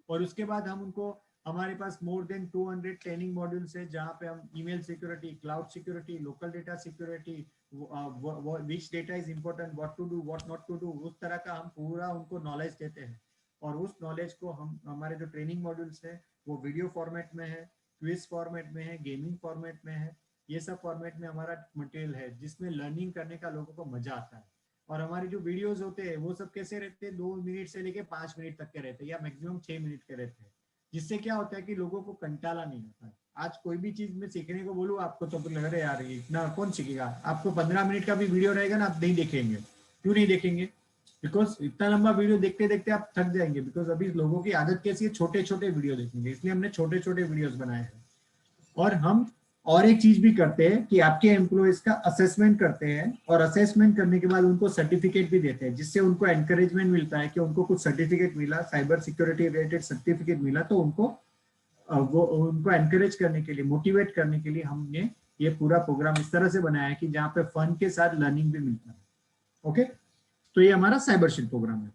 और उसके बाद हम उनको, हमारे पास मोर देन 200 ट्रेनिंग मॉड्यूल्स है जहाँ पे हम email security, cloud security, local data security, which data is important, what to do, what not to do, उस तरह का हम पूरा उनको नॉलेज देते हैं। और उस नॉलेज को हम, हमारे जो ट्रेनिंग मॉड्यूल्स है वो वीडियो फॉर्मेट में है, क्विज फॉर्मेट में है, गेमिंग फॉर्मेट में है, ये सब फॉर्मेट में हमारा मटेरियल है जिसमें लर्निंग करने का लोगों को मजा आता है। और हमारे जो वीडियोस होते हैं वो सब कैसे रहते हैं, 2 मिनट से लेके 5 मिनट तक के रहते हैं या मैक्सिमम 6 मिनट के रहते हैं, जिससे क्या होता है कि लोगों को कंटाला नहीं होता है। आज कोई भी चीज में सीखने को बोलूँ आपको तो लग रहा है यार इतना कौन सीखेगा, आपको 15 मिनट का भी वीडियो रहेगा ना आप नहीं देखेंगे। क्यों नहीं देखेंगे? बिकॉज इतना लंबा वीडियो देखते देखते आप थक जाएंगे। बिकॉज अभी लोगों की आदत कैसी है, छोटे छोटे वीडियो देखेंगे, इसलिए हमने छोटे छोटे वीडियोस बनाए हैं। और हम और एक चीज भी करते हैं कि आपके एम्प्लॉयज का असेसमेंट करते हैं और असेसमेंट करने के बाद उनको सर्टिफिकेट भी देते हैं, जिससे उनको एनकरेजमेंट मिलता है कि उनको कुछ सर्टिफिकेट मिला, साइबर सिक्योरिटी रिलेटेड सर्टिफिकेट मिला, तो उनको वो उनको एनकरेज करने के लिए, मोटिवेट करने के लिए हमने ये पूरा प्रोग्राम इस तरह से बनाया है कि जहाँ पे फन के साथ लर्निंग भी मिलता है। ओके, तो ये हमारा साइबर शील्ड प्रोग्राम है।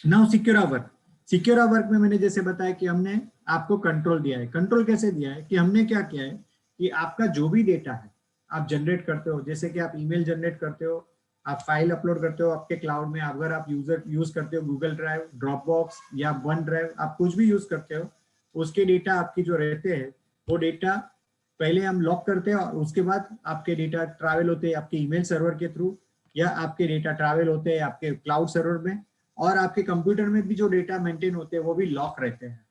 Now Secura work. Secura work में मैंने जैसे बताया कि हमने आपको कंट्रोल दिया है। कंट्रोल कैसे दिया है कि हमने क्या किया है कि आपका जो भी डेटा है आप जनरेट करते हो, जैसे कि आप ईमेल जनरेट करते हो, आप फाइल अपलोड करते हो आपके क्लाउड में, अगर आप यूज करते हो गूगल ड्राइव, ड्रॉपबॉक्स या वन ड्राइव, आप कुछ भी यूज करते हो, उसके डेटा आपकी जो रहते हैं वो डेटा पहले हम लॉक करते हैं और उसके बाद आपके डेटा ट्रैवल होते हैं आपके ईमेल सर्वर के थ्रू, या आपके डेटा ट्रैवल होते हैं आपके क्लाउड सर्वर में, और आपके कंप्यूटर में भी जो डेटा मेंटेन होते हैं वो भी लॉक रहते हैं,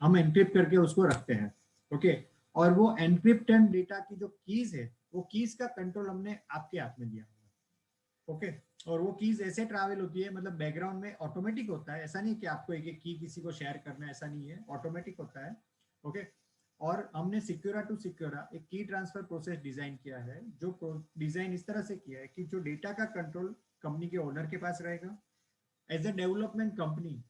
हम एनक्रिप्ट करके उसको रखते हैं। ओके, और वो एनक्रिप्टेड डेटा की जो कीज है वो कीज का कंट्रोल हमने आपके हाथ में दिया हुआ है। ओके, और वो कीज ऐसे ट्रैवल होती है, मतलब बैकग्राउंड में ऑटोमेटिक होता है, ऐसा नहीं कि आपको एक एक की किसी को शेयर करना है, ऐसा नहीं है, ऑटोमेटिक होता है। ओके, और हमने सिक्योरा टू सिक्योरा एक की ट्रांसफर प्रोसेस डिजाइन किया है, जो डिजाइन इस तरह से किया है कि जो डेटा का कंट्रोल कंपनी के ओनर के पास रहेगा। एज ए डेवलपमेंट कंपनी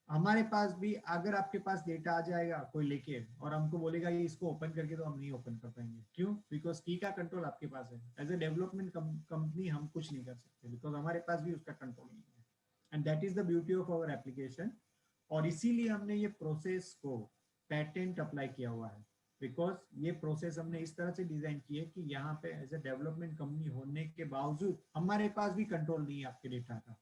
हमारे पास भी अगर आपके पास डेटा आ जाएगा कोई लेके और हमको बोलेगा ये इसको ओपन करके, तो हम नहीं ओपन कर पाएंगे। क्यों? बिकॉज की का कंट्रोल आपके पास है। एज ए डेवलपमेंट कंपनी हम कुछ नहीं कर सकते, बिकॉज हमारे पास भी उसका कंट्रोल नहीं है। And that is the beauty of our application. और इसीलिए हमने ये प्रोसेस को पेटेंट अप्लाई किया हुआ है, बिकॉज ये प्रोसेस हमने इस तरह से डिजाइन की है कि यहाँ पे एज ए डेवलपमेंट कंपनी होने के बावजूद हमारे पास भी कंट्रोल नहीं है आपके डेटा का।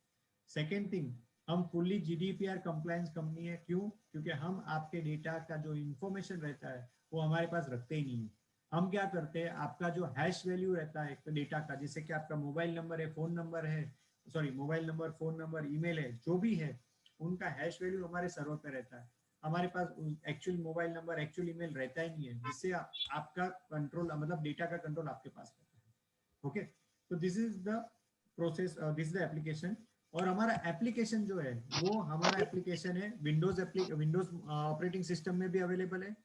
सेकेंड थिंग, हम फुल्ली जीडीपीआर कंप्लायंस कंपनी है। क्यों? क्योंकि हम आपके डेटा का जो इंफॉर्मेशन रहता है वो हमारे पास रखते ही नहीं है। हम क्या करते हैं, आपका जो हैश वैल्यू रहता है डेटा का, जैसे कि आपका मोबाइल नंबर है, फोन नंबर है, sorry mobile number, phone number, email है, जो भी है, उनका हैश वैल्यू हमारे सर्वर पे रहता है। हमारे पास actual mobile number, actual email रहता ही नहीं है, जिससे आपका कंट्रोल, मतलब डेटा का कंट्रोल आपके पास रहता है। ओके, तो this is the process, this is the application. और हमारा एप्लीकेशन जो है वो हमारा एप्लीकेशन है विंडोज ऑपरेटिंग सिस्टम में भी अवेलेबल है,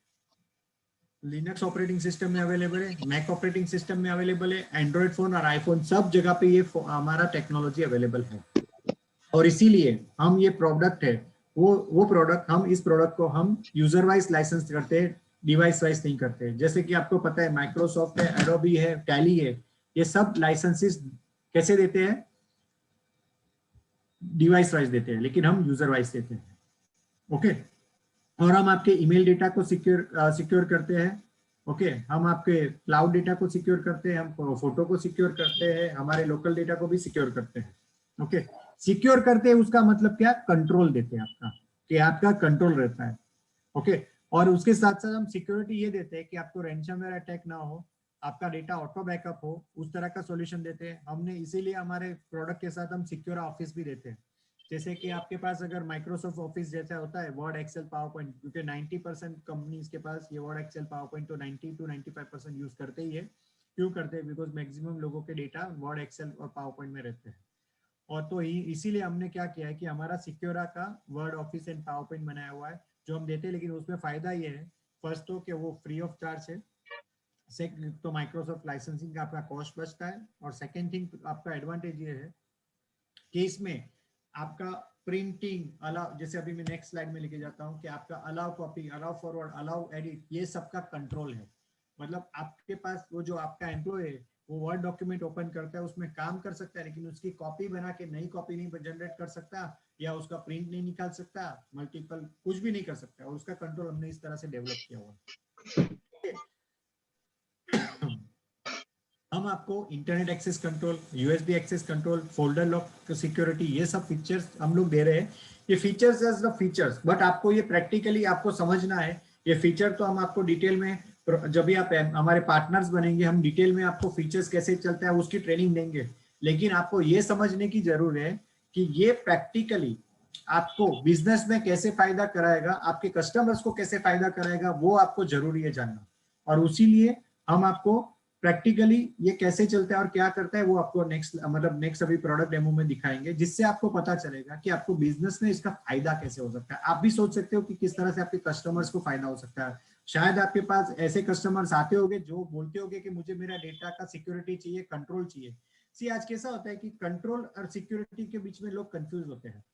लिनक्स ऑपरेटिंग सिस्टम में अवेलेबल है, मैक ऑपरेटिंग सिस्टम में अवेलेबल है, एंड्रॉइड फोन और आईफोन सब जगह पे ये हमारा टेक्नोलॉजी अवेलेबल है। और इसीलिए हम ये प्रोडक्ट है वो प्रोडक्ट, हम इस प्रोडक्ट को हम यूजर वाइज लाइसेंस करते हैं, डिवाइस वाइज नहीं करते। जैसे कि आपको पता है माइक्रोसॉफ्ट है, एडोबी है, टैली है, ये सब लाइसेंसेस कैसे देते हैं, डिवाइस वाइज देते हैं, लेकिन हम यूजर वाइज देते हैं। ओके, और हम आपके ईमेल डेटा को सिक्योर करते हैं। ओके, हम आपके क्लाउड डेटा को सिक्योर करते हैं, हम फोटो को सिक्योर करते हैं, हमारे लोकल डेटा को भी सिक्योर करते हैं। ओके, सिक्योर करते हैं उसका मतलब क्या, कंट्रोल देते हैं आपका, कि आपका कंट्रोल रहता है। ओके, और उसके साथ साथ हम सिक्योरिटी ये देते हैं कि आपको रैंसमवेयर अटैक ना हो, आपका डेटा ऑटो बैकअप हो, उस तरह का सॉल्यूशन देते हैं हमने। इसीलिए हमारे प्रोडक्ट के साथ हम सिक्योर ऑफिस भी देते हैं। जैसे कि आपके पास अगर माइक्रोसॉफ्ट ऑफिस जैसा होता है, वर्ड एक्सेल पावर पॉइंट, क्योंकि 90% कंपनीज के पास ये वर्ड एक्सेल पावर पॉइंट तो 90 to 95% यूज करते ही है। क्यों करते हैं, बिकॉज मैक्सिमम लोगों के डेटा वर्ड एक्सेल और पावर पॉइंट में रहते हैं। और तो इसीलिए हमने क्या किया है कि हमारा सिक्योरा का word office and power point बनाया हुआ है जो हम देते हैं। लेकिन उसमें फायदा ये है, फर्स्ट तो कि वो फ्री ऑफ चार्ज है, सेकंड तो माइक्रोसॉफ्ट लाइसेंसिंग का आपका कॉस्ट बचता है, और सेकंड थिंग आपका एडवांटेज ये है कि इसमें आपका प्रिंटिंग अलाउ, जैसे अभी मैं नेक्स्ट स्लाइड में लेके जाता हूँ कि आपका allow copy, allow forward, allow edit, ये सबका कंट्रोल है। मतलब आपके पास वो जो आपका एम्प्लॉय है वो वर्ड डॉक्यूमेंट ओपन करता है, उसमें काम कर सकता है, लेकिन उसकी कॉपी बना के नई कॉपी नहीं जनरेट कर सकता, या उसका प्रिंट नहीं निकाल सकता, मल्टीपल कुछ भी नहीं कर सकता, और उसका कंट्रोल हमने इस तरह से डेवलप किया हुआ है। हम आपको internet access control, USB access control, folder lock security, ये सब फीचर्स हम लोग दे रहे हैं। ये features as the features, but आपको ये प्रैक्टिकली आपको समझना है। ये फीचर तो हम आपको डिटेल में, जब भी आप हमारे पार्टनर्स बनेंगे, हम डिटेल में आपको फीचर्स कैसे चलता है उसकी ट्रेनिंग देंगे। लेकिन आपको ये समझने की जरूरत है कि ये प्रैक्टिकली आपको बिजनेस में कैसे फायदा कराएगा, आपके कस्टमर्स को कैसे फायदा कराएगा, वो आपको जरूरी है जानना। और उसी लिए हम आपको प्रैक्टिकली ये कैसे चलता है और क्या करता है वो आपको नेक्स्ट अभी प्रोडक्ट डेमो में दिखाएंगे, जिससे आपको पता चलेगा कि आपको बिजनेस में इसका फायदा कैसे हो सकता है। आप भी सोच सकते हो कि किस तरह से आपके कस्टमर्स को फायदा हो सकता है। शायद आपके पास ऐसे कस्टमर्स आते होंगे जो बोलते होंगे कि मुझे मेरा डेटा का सिक्योरिटी चाहिए, कंट्रोल चाहिए। सी आज कैसा होता है कि कंट्रोल और सिक्योरिटी के बीच में लोग कंफ्यूज होते हैं।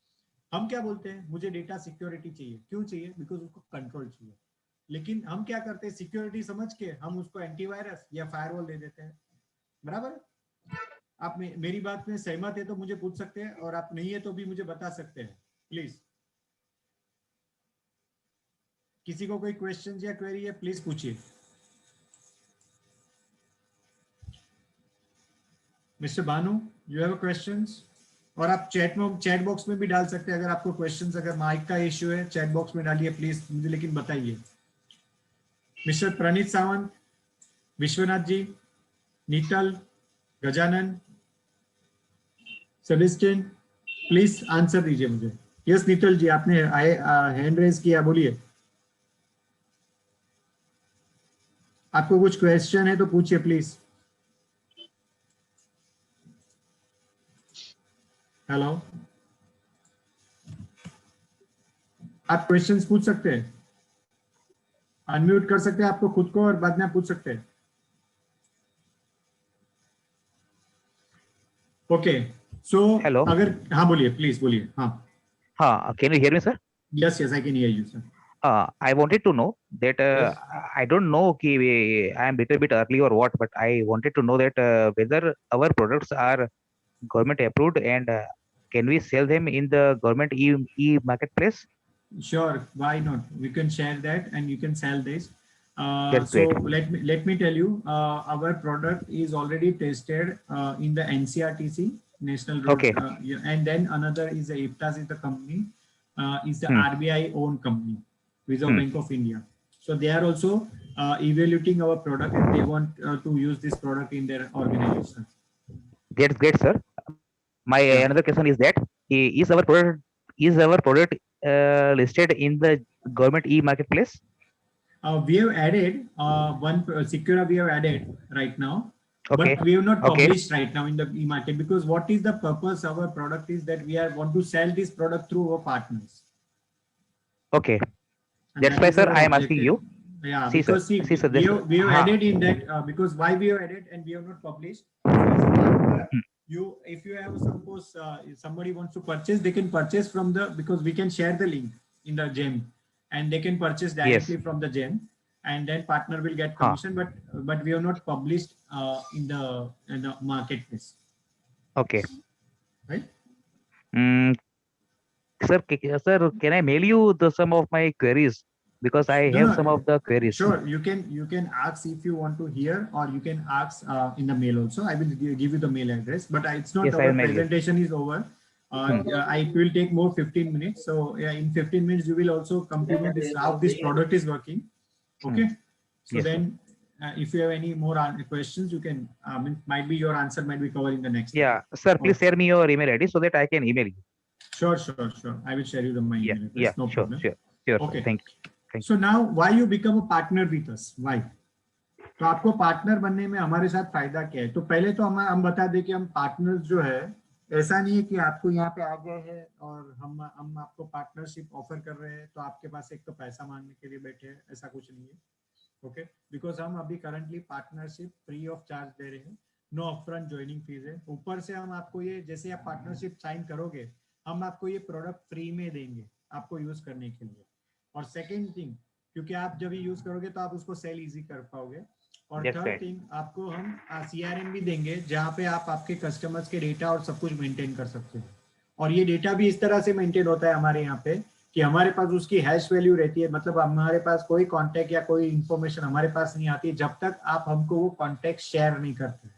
हम क्या बोलते हैं, मुझे डेटा सिक्योरिटी चाहिए, क्यों चाहिए, बिकॉज उसको कंट्रोल चाहिए। लेकिन हम क्या करते हैं, सिक्योरिटी समझ के हम उसको एंटीवायरस या फायरवॉल दे देते हैं। बराबर। आप मेरी बात में सहमत है तो मुझे पूछ सकते हैं, और आप नहीं है तो भी मुझे बता सकते हैं प्लीज। किसी को कोई क्वेश्चन या क्वेरी है प्लीज पूछिए। Mister Banu, you have questions? और आप चैट बॉक्स में भी डाल सकते हैं अगर आपको क्वेश्चंस, अगर माइक का इश्यू है चैट बॉक्स में डालिए प्लीज मुझे, लेकिन बताइए। Mister Praneet Sawant, Vishwanath ji, Nital, Gajanan, Sebastian, please answer दीजिए मुझे। यस नीतल जी, आपने हैंड रेज किया, बोलिए। आपको कुछ क्वेश्चन है तो पूछिए प्लीज। हेलो, आप क्वेश्चंस पूछ सकते हैं, अनम्यूट कर सकते हैं आपको खुद को और बाद में आप पूछ सकते हैं। ओके, सो Hello. अगर, हाँ बोलिए प्लीज बोलिए। हाँ, Can you hear me, sir? Yes yes I can hear you sir. I wanted to know that Yes. I don't know I am little bit early or what, but I wanted to know that whether our products are government approved and can we sell them in the government e marketplace? Sure, why not? We can share that and you can sell this. That's So great. let me tell you, our product is already tested in the NCRTC, National Road, Okay. yeah, and then another is the IPTAS is the company, is the Hmm. RBI owned company, Reserve Hmm. Bank of India. So they are also evaluating our product and they want to use this product in their organization. That's great, sir. My Yeah. another question is that is our product listed in the government e marketplace? We have added one Secura we have added right now, Okay. but we have not Okay. published right now in the e-market, because what is the purpose of our product is that we want to sell this product through our partners. Okay. And That's that why, is sir, our I am asking objective. you. Yeah, See, sir. because see, See, sir. we This. have added in that because why we have added and we have not published. So as a partner, you, if you have suppose if somebody wants to purchase, they can purchase from the, because we can share the link in the gem, and they can purchase directly Yes. from the gem, and then partner will get Huh. commission. But we have not published in the marketplace, Okay. right? Mm, sir, sir, can I mail you the some of my queries because I No, have no, some of the queries. Sure, you can ask if you want to hear, or you can ask in the mail also. I will give you the mail address, but it's not Yes, I our will mail you. presentation is over. It will take more 15 minutes. So yeah, in 15 minutes you will also come to know this how this product is working. Okay. So Yes, sir. then if you have any more questions, you can might be your answer might be covered in the next. Yeah, sir, please share me your email ID so that I can email you. Sure. I will share you my Yeah, email address. No sure, problem. sure, Okay. sir. Thank you. So now why you become a partner with us? Why? तो आपको पार्टनर बनने में हमारे साथ फायदा क्या है? तो पहले तो हम बता दें कि हम पार्टनर्स जो है, ऐसा नहीं है कि आपको यहाँ पे आ गए हैं और हम आपको पार्टनरशिप ऑफर कर रहे हैं तो आपके पास एक तो पैसा मांगने के लिए बैठे हैं, ऐसा कुछ नहीं है. ओके, बिकॉज हम अभी currently partnership free of charge दे रहे हैं, नो अपफ्रंट ज्वाइनिंग फीस है. ऊपर से हम आपको ये, जैसे आप पार्टनरशिप साइन करोगे, हम आपको ये प्रोडक्ट फ्री में देंगे आपको यूज करने के लिए. और सेकेंड थिंग, क्योंकि आप जब यूज करोगे तो आप उसको सेल इजी कर पाओगे. और थर्ड थिंग, आपको हम CRM भी देंगे जहाँ पे आप आपके कस्टमर्स के डेटा और सब कुछ मेंटेन कर सकते हैं. और ये डेटा भी इस तरह से मेंटेन होता है हमारे यहाँ पे कि हमारे पास उसकी हैश वैल्यू रहती है. मतलब हमारे पास कोई कॉन्टेक्ट या कोई इंफॉर्मेशन हमारे पास नहीं आती जब तक आप हमको वो कॉन्टेक्ट शेयर नहीं करते.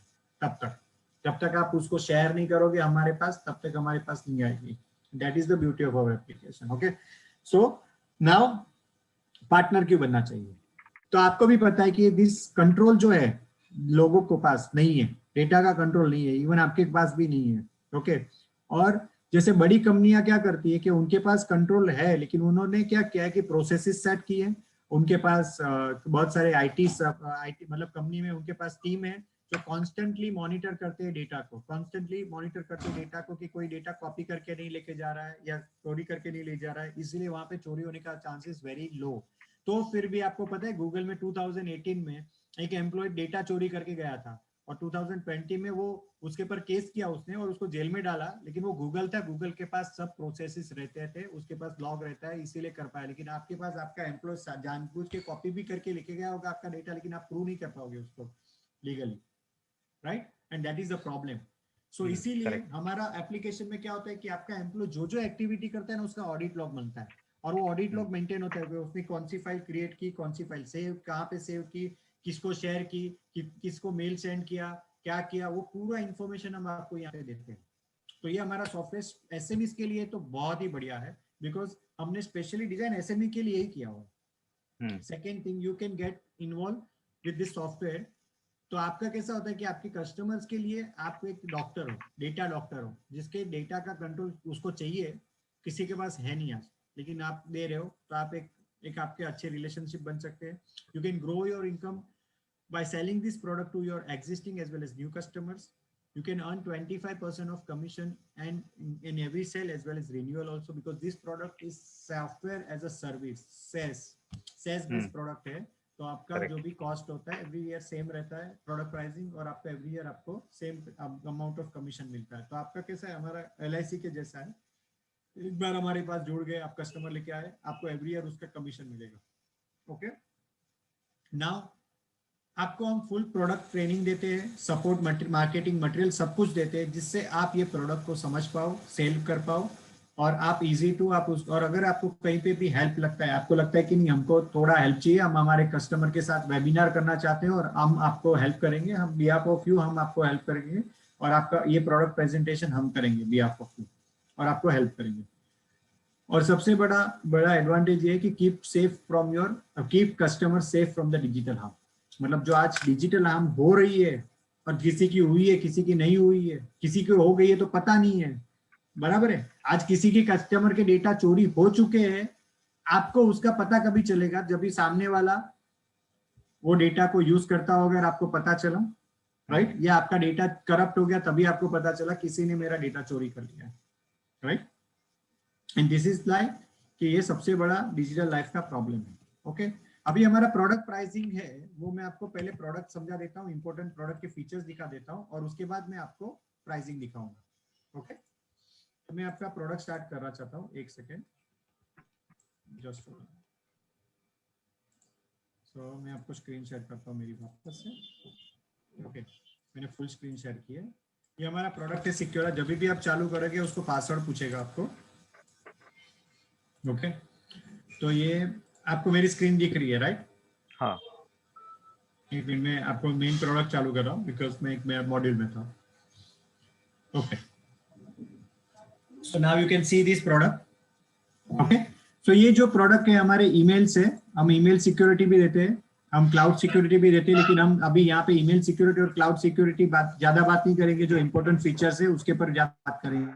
जब तक आप उसको शेयर नहीं करोगे हमारे पास, तब तक हमारे पास नहीं आएगी. That is the beauty of our application. Okay, so now partner क्यों बनना चाहिए? तो आपको भी पता है कि दिस कंट्रोल जो है लोगों को पास नहीं है, डेटा का कंट्रोल नहीं है, इवन आपके पास भी नहीं है. ओके, और जैसे बड़ी कंपनियां क्या करती है कि उनके पास कंट्रोल है, लेकिन उन्होंने क्या किया है कि प्रोसेसेस सेट किए. उनके पास बहुत सारे आईटी मतलब कंपनी में उनके पास टीम है जो कॉन्स्टेंटली मॉनिटर करते हैं डेटा को, कि कोई डेटा कॉपी करके नहीं लेके जा रहा है या चोरी करके नहीं ले जा रहा है, इसलिए वहां पे चोरी होने का चांसेस वेरी लो. तो फिर भी आपको पता है गूगल में 2018 में एक एम्प्लॉय डेटा चोरी करके गया था और 2020 में वो उसके ऊपर केस किया उसने और उसको जेल में डाला. लेकिन वो गूगल था, गूगल के पास सब प्रोसेसेस रहते थे, उसके पास लॉग रहता है, इसीलिए कर पाया. लेकिन आपके पास आपका एम्प्लॉय जानबूझ के कॉपी भी करके लेके गया होगा आपका डेटा, लेकिन आप प्रूव नहीं कर पाओगे उसको legally, right? And that is the problem. So इसीलिए हमारा एप्लीकेशन में क्या होता है कि आपका एम्प्लॉय जो एक्टिविटी करता है ना, उसका ऑडिट लॉग बनता है और वो ऑडिट लॉग मेंटेन होता है. उसने कौन सी फाइल क्रिएट की, कौन सी फाइल सेव, कहाँ पे सेव की, किसको शेयर की, किसको मेल सेंड किया, क्या किया, वो पूरा इंफॉर्मेशन हम आपको यहाँ पे देते हैं. तो ये हमारा सॉफ्टवेयर एसएमई के लिए तो बहुत ही बढ़िया है, बिकॉज हमने स्पेशली डिजाइन एसएमई के लिए ही किया हुआ. Second thing, you can get involve with this software. तो आपका कैसा होता है कि आपके कस्टमर्स के लिए आप एक डॉक्टर हो, डेटा डॉक्टर हो, जिसके डेटा का कंट्रोल उसको चाहिए, किसी के पास है नहीं आज, लेकिन आप दे रहे हो, तो आप एक आपके अच्छे रिलेशनशिप बन सकते हैं. You can grow your income by selling this product to your existing as well as new customers. You can earn 25% of commission and in every sale as well as renewal also, because this product is software as a service, SaaS based product है. तो आपका जो भी कॉस्ट होता है एवरी ईयर सेम रहता है प्रोडक्ट प्राइसिंग, और आपका एवरी ईयर आपको सेम अमाउंट ऑफ कमीशन मिलता है. तो आपका कैसा है, हमारा LIC के जैसा है. एक बार हमारे पास जुड़ गए, आप कस्टमर लेके आए, आपको एवरी ईयर उसका कमीशन मिलेगा. ओके, नाउ आपको हम फुल प्रोडक्ट ट्रेनिंग देते हैं, सपोर्ट मार्केटिंग मटेरियल सब कुछ देते हैं, जिससे आप ये प्रोडक्ट को समझ पाओ, सेल कर पाओ, और आप इजी टू आप और अगर आपको कहीं पे भी हेल्प लगता है, आपको लगता है कि नहीं हमको थोड़ा हेल्प चाहिए, हम हमारे कस्टमर के साथ वेबिनार करना चाहते हैं और हम आपको हेल्प करेंगे, हम बिहाफ ऑफ यू हम आपको हेल्प करेंगे, और आपका ये प्रोडक्ट प्रेजेंटेशन हम करेंगे बिहाफ ऑफ यू और आपको हेल्प करेंगे. और सबसे बड़ा एडवांटेज ये है कि keep customer safe from the digital harm. मतलब जो आज डिजिटल हार्म हो रही है, और किसी की हुई है, किसी की नहीं हुई है, किसी की हो गई है तो पता नहीं है, बराबर है. आज किसी के कस्टमर के डेटा चोरी हो चुके हैं, आपको उसका पता कभी चलेगा जब भी सामने वाला वो डेटा को यूज करता होगा और आपको पता चला, राइट? या आपका डेटा करप्ट हो गया तभी आपको पता चला किसी ने मेरा डेटा चोरी कर लिया, right? And this is like कि ये सबसे बड़ा डिजिटल लाइफ का प्रॉब्लम है. ओके, अभी हमारा प्रोडक्ट प्राइसिंग है, वो मैं आपको पहले प्रोडक्ट समझा देता हूँ, इंपॉर्टेंट प्रोडक्ट के फीचर्स दिखा देता हूँ, और उसके बाद मैं आपको प्राइसिंग दिखाऊंगा. ओके, तो मैं आपका प्रोडक्ट स्टार्ट करना चाहता हूँ, एक सेकेंड जस्ट. सो मैं आपको स्क्रीन शेयर करता हूँ मेरी वापस से. ओके, मैंने फुल स्क्रीन शेयर की है. ये हमारा प्रोडक्ट है सिक्योर. जब भी आप चालू करोगे उसको पासवर्ड पूछेगा आपको. ओके, तो ये आपको मेरी स्क्रीन दिख रही है राइट? हाँ एक मिनट में आपको मेन प्रोडक्ट चालू कर रहा हूँ बिकॉज मैं एक मेरा मॉड्यूल में था. Okay, so now you can see this product. Okay, so ये जो प्रोडक्ट है हमारे ईमेल से, हम ईमेल सिक्योरिटी भी देते हैं, हम क्लाउड सिक्योरिटी भी देते हैं, लेकिन हम अभी यहाँ पे ईमेल सिक्योरिटी और क्लाउड सिक्योरिटी ज्यादा बात नहीं करेंगे. जो इंपॉर्टेंट फीचर्स है उसके पर ज्यादा बात करेंगे,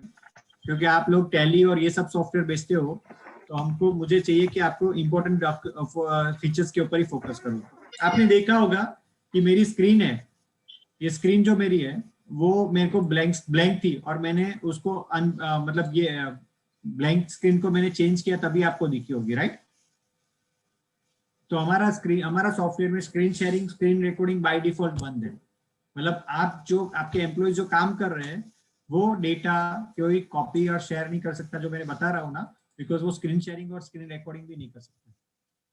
क्योंकि आप लोग टैली और ये सब सॉफ्टवेयर बेचते हो, तो हमको मुझे चाहिए कि आपको इंपॉर्टेंट फीचर्स के ऊपर ही फोकस करूँ. आपने देखा होगा कि मेरी स्क्रीन है, ये स्क्रीन जो मेरी है वो मेरे को ब्लैंक थी और मैंने उसको मतलब ये ब्लैंक स्क्रीन को मैंने चेंज किया तभी आपको दिखी होगी राइट? तो हमारा सॉफ्टवेयर में screen sharing, screen recording by default बंद है. मतलब आप जो आपके एम्प्लॉय जो काम कर रहे हैं वो डेटा कोई कॉपी और शेयर नहीं कर सकता, जो मैंने बता रहा हूँ ना, बिकॉज वो स्क्रीन शेयरिंग और स्क्रीन रिकॉर्डिंग भी नहीं कर सकता.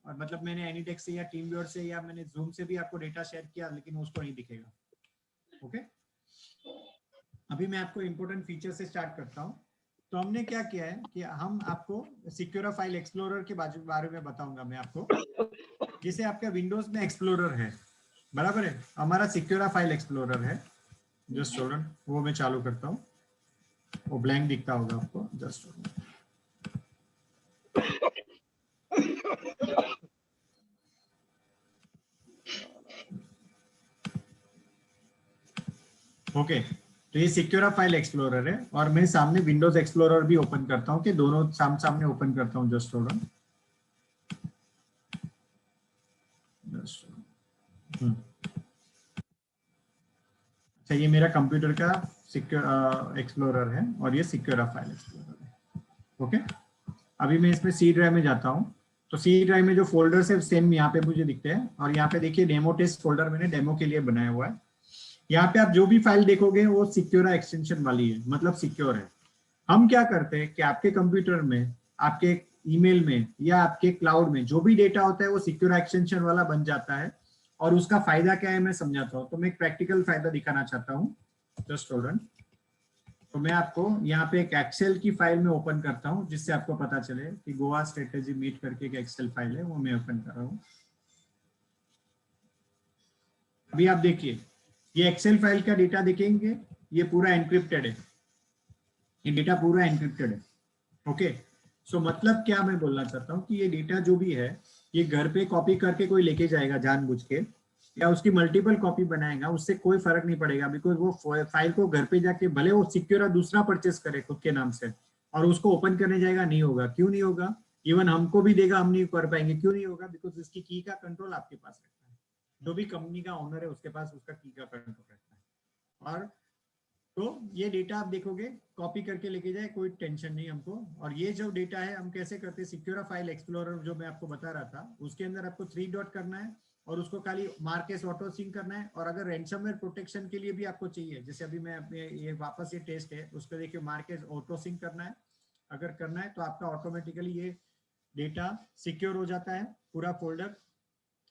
और मतलब मैंने एनीटेक से या टीमव्यूअर से या मैंने जूम से भी आपको डेटा शेयर किया, लेकिन उसको नहीं दिखेगा. ओके, अभी मैं आपको इंपॉर्टेंट फीचर से स्टार्ट करता हूँ. तो हमने क्या किया है कि हम आपको सिक्योर फाइल एक्सप्लोरर के बारे में बताऊंगा मैं आपको. जैसे आपका विंडोज में एक्सप्लोरर है, बराबर है, हमारा सिक्योर फाइल एक्सप्लोरर है. जस्ट स्टूडेंट वो मैं चालू करता हूँ, वो ब्लैंक दिखता होगा आपको. जस्ट ओके, तो ये सिक्योर फाइल एक्सप्लोरर है और मैं सामने विंडोज एक्सप्लोरर भी ओपन करता हूँ, कि दोनों सामने ओपन करता हूँ. जस्ट स्टूडेंट अच्छा, ये मेरा कंप्यूटर का सिक्योर एक्सप्लोरर है और ये सिक्योर फाइल एक्सप्लोरर है. ओके, अभी मैं इसमें सी ड्राइव में जाता हूँ. तो सी ड्राइव में जो फोल्डर्स है सेम यहाँ पे मुझे दिखते हैं, और यहाँ पे देखिए डेमो टेस्ट फोल्डर मैंने डेमो के लिए बनाया हुआ है. यहाँ पे आप जो भी फाइल देखोगे वो सिक्योर एक्सटेंशन वाली है, मतलब सिक्योर है. हम क्या करते हैं कि आपके कंप्यूटर में, आपके ईमेल में या आपके क्लाउड में जो भी डेटा होता है वो सिक्योर एक्सटेंशन वाला बन जाता है. और उसका फायदा क्या है मैं समझाता हूँ. तो मैं एक प्रैक्टिकल फायदा दिखाना चाहता हूँ. जस्ट स्टूडेंट, तो मैं आपको यहाँ पे एक एक्सेल की फाइल में ओपन करता हूँ, जिससे आपको पता चले कि गोवा स्ट्रेटेजी मीट करके एक एक्सेल फाइल है, वो मैं ओपन कर रहा हूँ. अभी आप देखिए ये एक्सेल फाइल का डेटा देखेंगे, ये पूरा एनक्रिप्टेड है, ये डेटा पूरा एनक्रिप्टेड है. ओके, सो मतलब क्या मैं बोलना चाहता हूँ कि ये डेटा जो भी है ये घर पे कॉपी करके कोई लेके जाएगा जानबूझ के, या उसकी मल्टीपल कॉपी बनाएगा, उससे कोई फर्क नहीं पड़ेगा. बिकॉज वो फाइल को घर पे जाके भले वो सिक्योर दूसरा परचेस करे खुद के नाम से और उसको ओपन करने जाएगा, नहीं होगा. क्यों नहीं होगा? इवन हमको भी देगा, हम नहीं कर पाएंगे. क्यों नहीं होगा? बिकॉज इसकी की का कंट्रोल आपके पास रहता है. जो भी कंपनी का ओनर है उसके पास उसका की का कंट्रोल रहता है. और तो ये डेटा आप देखोगे कॉपी करके लेके जाए, कोई टेंशन नहीं हमको. और ये जो डेटा है हम कैसे करते हैं, सिक्योर फाइल एक्सप्लोरर जो मैं आपको बता रहा था, उसके अंदर आपको 3 डॉट करना है और उसको खाली मार्केस ऑटो सिंक करना है. और अगर रैंसमवेयर प्रोटेक्शन के लिए भी आपको चाहिए, जैसे अभी मैं अपने ये वापस ये टेस्ट है उसको देखिए मार्केस ऑटो सिंक करना है. अगर करना है तो आपका ऑटोमेटिकली ये डेटा सिक्योर हो जाता है, पूरा फोल्डर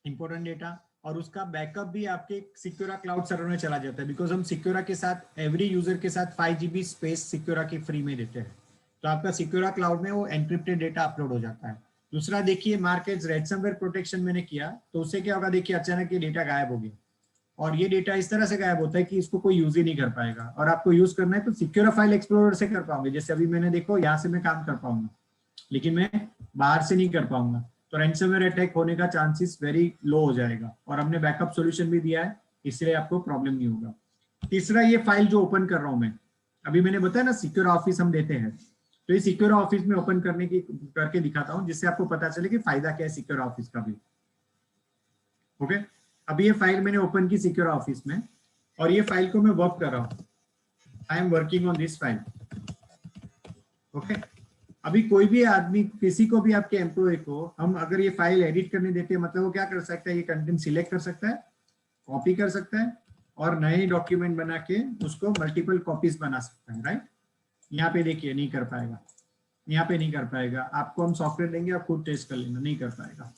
इंपॉर्टेंट डेटा. और उसका बैकअप भी आपके सिक्योरा क्लाउड सर्वर में चला जाता है, बिकॉज हम सिक्योरा के साथ एवरी यूजर के साथ 5 GB स्पेस सिक्योरा की फ्री में देते हैं. तो आपका सिक्योरा क्लाउड में वो एनक्रिप्टेड डेटा अपलोड हो जाता है. दूसरा देखिए मार्केट रैंसमवेयर प्रोटेक्शन मैंने किया, तो उससे क्या होगा, देखिए अचानक ये डेटा गायब हो गया. और ये डेटा इस तरह से गायब होता है कि इसको कोई यूज ही नहीं कर पाएगा. और आपको यूज करना है तो सिक्योर फाइल एक्सप्लोरर से कर पाओगे. जैसे अभी मैंने देखो यहाँ से मैं काम कर पाऊंगा, लेकिन मैं बाहर से नहीं कर पाऊंगा. तो रैंसमवेयर अटैक होने का चांसेस वेरी लो हो जाएगा. और हमने बैकअप सॉल्यूशन भी दिया है, इसलिए आपको प्रॉब्लम नहीं होगा. तीसरा, ये फाइल जो ओपन कर रहा हूं मैं, अभी मैंने बताया ना सिक्योर ऑफिस हम देते हैं, तो ये सिक्योर ऑफिस में ओपन करके दिखाता हूँ, जिससे आपको पता चले कि फायदा क्या है सिक्योर ऑफिस का भी. ओके, अभी ये फाइल मैंने ओपन की सिक्योर ऑफिस में, और ये फाइल को मैं वर्क कर रहा हूँ. I am working on this file. Okay, अभी कोई भी आदमी, किसी को भी आपके एम्प्लॉय को हम अगर ये फाइल एडिट करने देते हैं, मतलब वो क्या कर सकता है, ये कंटेंट सिलेक्ट कर सकता है, कॉपी कर सकता है और नए डॉक्यूमेंट बना के उसको मल्टीपल कॉपीज बना सकता है. राइट, यहाँ पे देखिए नहीं कर पाएगा, यहाँ पे नहीं कर पाएगा. आपको हम सॉफ्टवेयर देंगे, आप खुद टेस्ट कर लेना, नहीं कर पाएगा.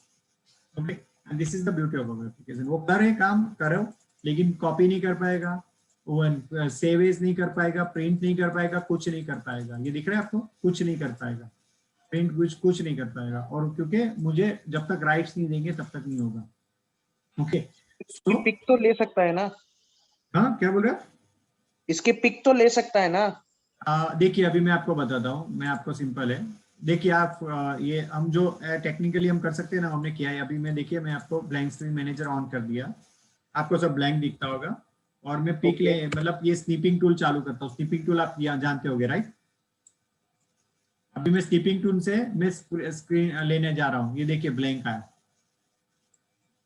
Okay, and this is the beauty of our application. वो करे काम करो, लेकिन कॉपी नहीं कर पाएगा, सेव एज नहीं कर पाएगा, प्रिंट नहीं कर पाएगा, कुछ नहीं कर पाएगा. ये दिख रहा है आपको, कुछ नहीं कर पाएगा. प्रिंट कुछ नहीं कर पाएगा, और क्योंकि मुझे जब तक राइट्स नहीं देंगे तब तक नहीं होगा। ओके तो पिक तो ले सकता है ना, हाँ क्या बोल रहे हो? इसके पिक तो ले सकता है ना। देखिए अभी मैं आपको बताता हूँ, मैं आपको सिंपल है, देखिए आप ये हम जो टेक्निकली हम कर सकते हैं ना, हमने किया है। अभी मैं देखिए मैं आपको ब्लैंक स्क्रीन मैनेजर ऑन कर दिया, आपको सब ब्लैंक दिखता होगा, और मैं पिक ले मतलब ये स्नीपिंग टूल चालू करता हूँ। स्नीपिंग टूल आप यहाँ जानते होगे राइट? अभी मैं स्नीपिंग टूल से मैं स्क्रीन लेने जा रहा हूँ, ये देखिए ब्लैंक आया,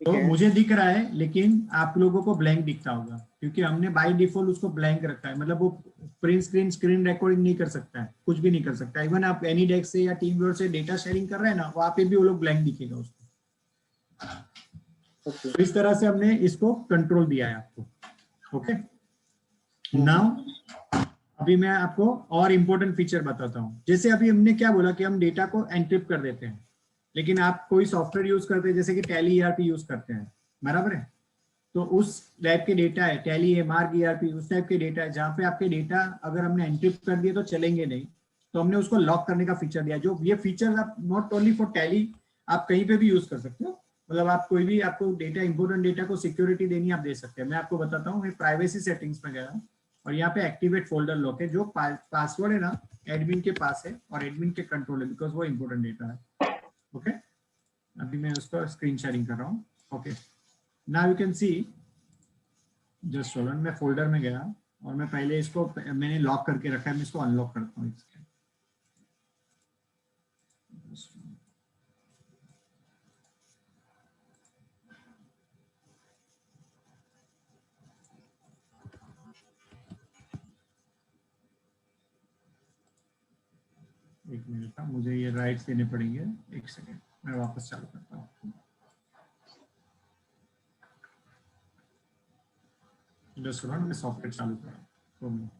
तो मुझे दिख रहा है लेकिन आप लोगों को ब्लैंक दिखता होगा, क्योंकि हमने बाय डिफॉल्ट उसको ब्लैंक रखा है। मतलब वो प्रिंट स्क्रीन रिकॉर्डिंग नहीं कर सकता है, कुछ भी नहीं कर सकता है। इवन आप एनी डेस्क से या टीम व्यूअर से डेटा शेयरिंग कर रहे हैं ना, वहां पे भी वो लोग ब्लैंक दिखेगा उसको। तो इस तरह से हमने इसको कंट्रोल दिया है आपको। ओके नाउ अभी मैं आपको और इम्पोर्टेंट फीचर बताता हूँ। जैसे अभी हमने क्या बोला कि हम डेटा को एन्क्रिप्ट कर देते हैं, लेकिन आप कोई सॉफ्टवेयर यूज करते हैं जैसे कि टैली ईआरपी यूज करते हैं, बराबर है? तो उस टाइप के डेटा है, टैली है, मार्क ईआरपी, उस टाइप के डेटा है जहाँ पे आपके डेटा अगर हमने एन्क्रिप्ट कर दिए तो चलेंगे नहीं, तो हमने उसको लॉक करने का फीचर दिया। जो ये फीचर आप नॉट ओनली फॉर टैली, आप कहीं पे भी यूज कर सकते हो। मतलब आप कोई भी आपको डेटा, इंपोर्टेंट डेटा को सिक्योरिटी देनी, आप दे सकते हैं। मैं आपको बताता हूँ, मैं प्राइवेसी सेटिंग्स में गया और यहाँ पे एक्टिवेट फोल्डर लॉक है। जो पासवर्ड है ना एडमिन के पास है और एडमिन के कंट्रोल है, बिकॉज वो इंपोर्टेंट डेटा है। ओके अभी मैं उसको स्क्रीन शेयरिंग कर रहा हूँ। Okay now you can C, just hold on, मैं फोल्डर में गया और मैं पहले इसको मैंने लॉक करके रखा है, मैं इसको अनलॉक करता हूँ। एक मिनट का, मुझे ये राइट्स देने पड़ेंगे, एक सेकेंड मैं वापस चालू करता हूँ। जस्ट होल्ड ऑन, मैं सॉफ्टवेयर चालू कर रहा हूँ।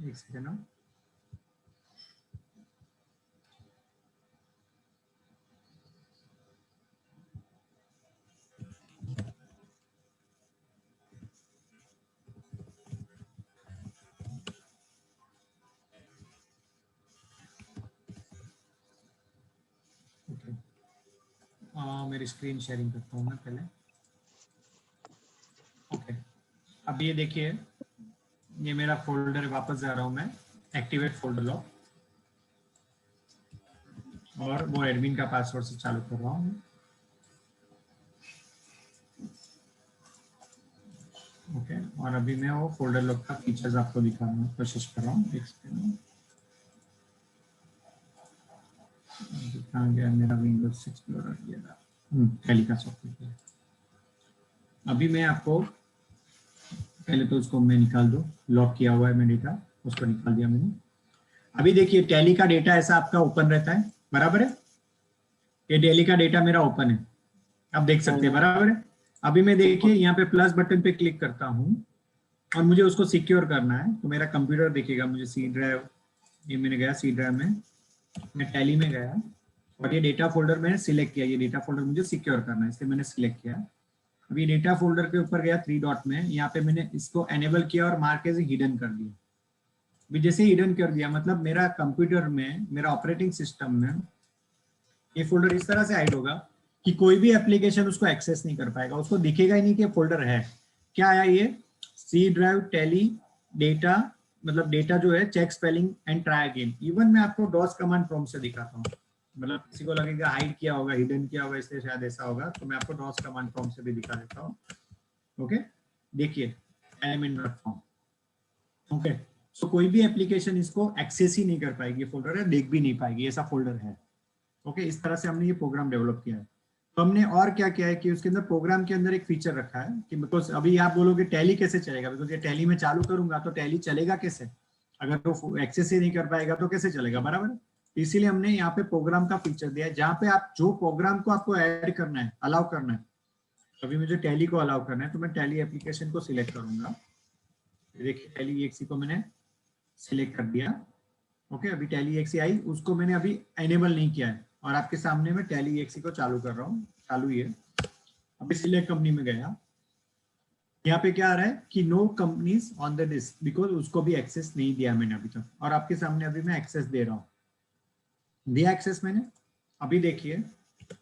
एक सेकेंड ना, मेरी स्क्रीन शेयरिंग करता हूँ मैं पहले। ओके अब ये देखिए, ये मेरा फोल्डर, वापस जा रहा हूँ मैं, एक्टिवेट फोल्डर लॉक, और वो एडमिन का पासवर्ड से चालू कर रहा हूँ। ओके और अभी मैं वो फोल्डर लॉक का फीचर्स आपको दिखाने की कोशिश कर रहा हूँ। कहाँ गया मेरा विंडोज एक्सप्लोरर? ये टैली का सॉफ्टवेयर। अभी मैं आपको पहले तो उसको मैं निकाल दूँ, लॉक किया हुआ है मैं डेटा, उसको निकाल दिया मैंने। अभी देखिए टैली का डेटा ऐसा आपका ओपन रहता है, बराबर है? ये टैली का डेटा मेरा ओपन है, आप देख सकते हैं, बराबर है? अभी मैं देखिए यहाँ पे प्लस बटन पे क्लिक करता हूँ और मुझे उसको सिक्योर करना है, तो मेरा कंप्यूटर देखेगा मुझे सी ड्राइव, ये मैंने गया सी ड्राइव में, मैं टैली में गया और ये डेटा फोल्डर मैंने सिलेक्ट किया, ये डेटा फोल्डर मुझे सिक्योर करना है, इसलिए मैंने सिलेक्ट किया। अभी डेटा फोल्डर के ऊपर गया 3 डॉट में, यहाँ पे मैंने इसको एनेबल किया और मार्क एज हिडन कर दिया। अभी जैसे हिडन कर दिया मतलब मेरा कंप्यूटर में, मेरा ऑपरेटिंग सिस्टम में ये फोल्डर इस तरह से हाइड होगा कि कोई भी एप्लीकेशन उसको एक्सेस नहीं कर पाएगा, उसको दिखेगा ही नहीं कि फोल्डर है। क्या आया ये? सी ड्राइव टैली डेटा, मतलब डेटा जो है check spelling and try again. Even मैं आपको डॉस कमांड प्रॉम्प्ट से दिखाता हूँ, मतलब किसी को लगेगा हाइड किया होगा, हिडन किया होगा, इसलिए शायद ऐसा होगा, तो मैं आपको डॉस कमांड प्रॉम्प्ट से भी दिखा देता हूँ। ओके देखिए element dot form. Okay so कोई भी एप्लीकेशन इसको एक्सेस ही नहीं कर पाएगी, फोल्डर है, देख भी नहीं पाएगी, ऐसा फोल्डर है। ओके, इस तरह से हमने ये प्रोग्राम डेवलप किया है। तो हमने और क्या किया है कि उसके अंदर प्रोग्राम के अंदर एक फीचर रखा है कि बिकॉज अभी आप बोलोगे टैली कैसे चलेगा, बिकॉज ये टैली में चालू करूंगा तो टैली चलेगा कैसे, अगर वो एक्सेस ही नहीं कर पाएगा तो कैसे चलेगा, बराबर। इसीलिए हमने यहाँ पे प्रोग्राम का फीचर दिया है, जहाँ पे आप जो प्रोग्राम को आपको ऐड करना है, अलाउ करना है। अभी मुझे टैली को अलाउ करना है तो मैं टैली एप्लीकेशन को सिलेक्ट करूंगा। देखिए टैली EXE को मैंने सिलेक्ट कर दिया। ओके, अभी टैली EXE आई, उसको मैंने अभी एनेबल नहीं किया है और आपके सामने मैं टैली EXE को चालू कर रहा हूँ, चालू ही है। अभी सिलेक्ट कंपनी में गया, यहाँ पे क्या आ रहा है कि no companies on the list, because उसको भी एक्सेस नहीं दिया मैंने अभी तक, और आपके सामने अभी मैं एक्सेस दे रहा हूँ, दिया एक्सेस मैंने। अभी देखिए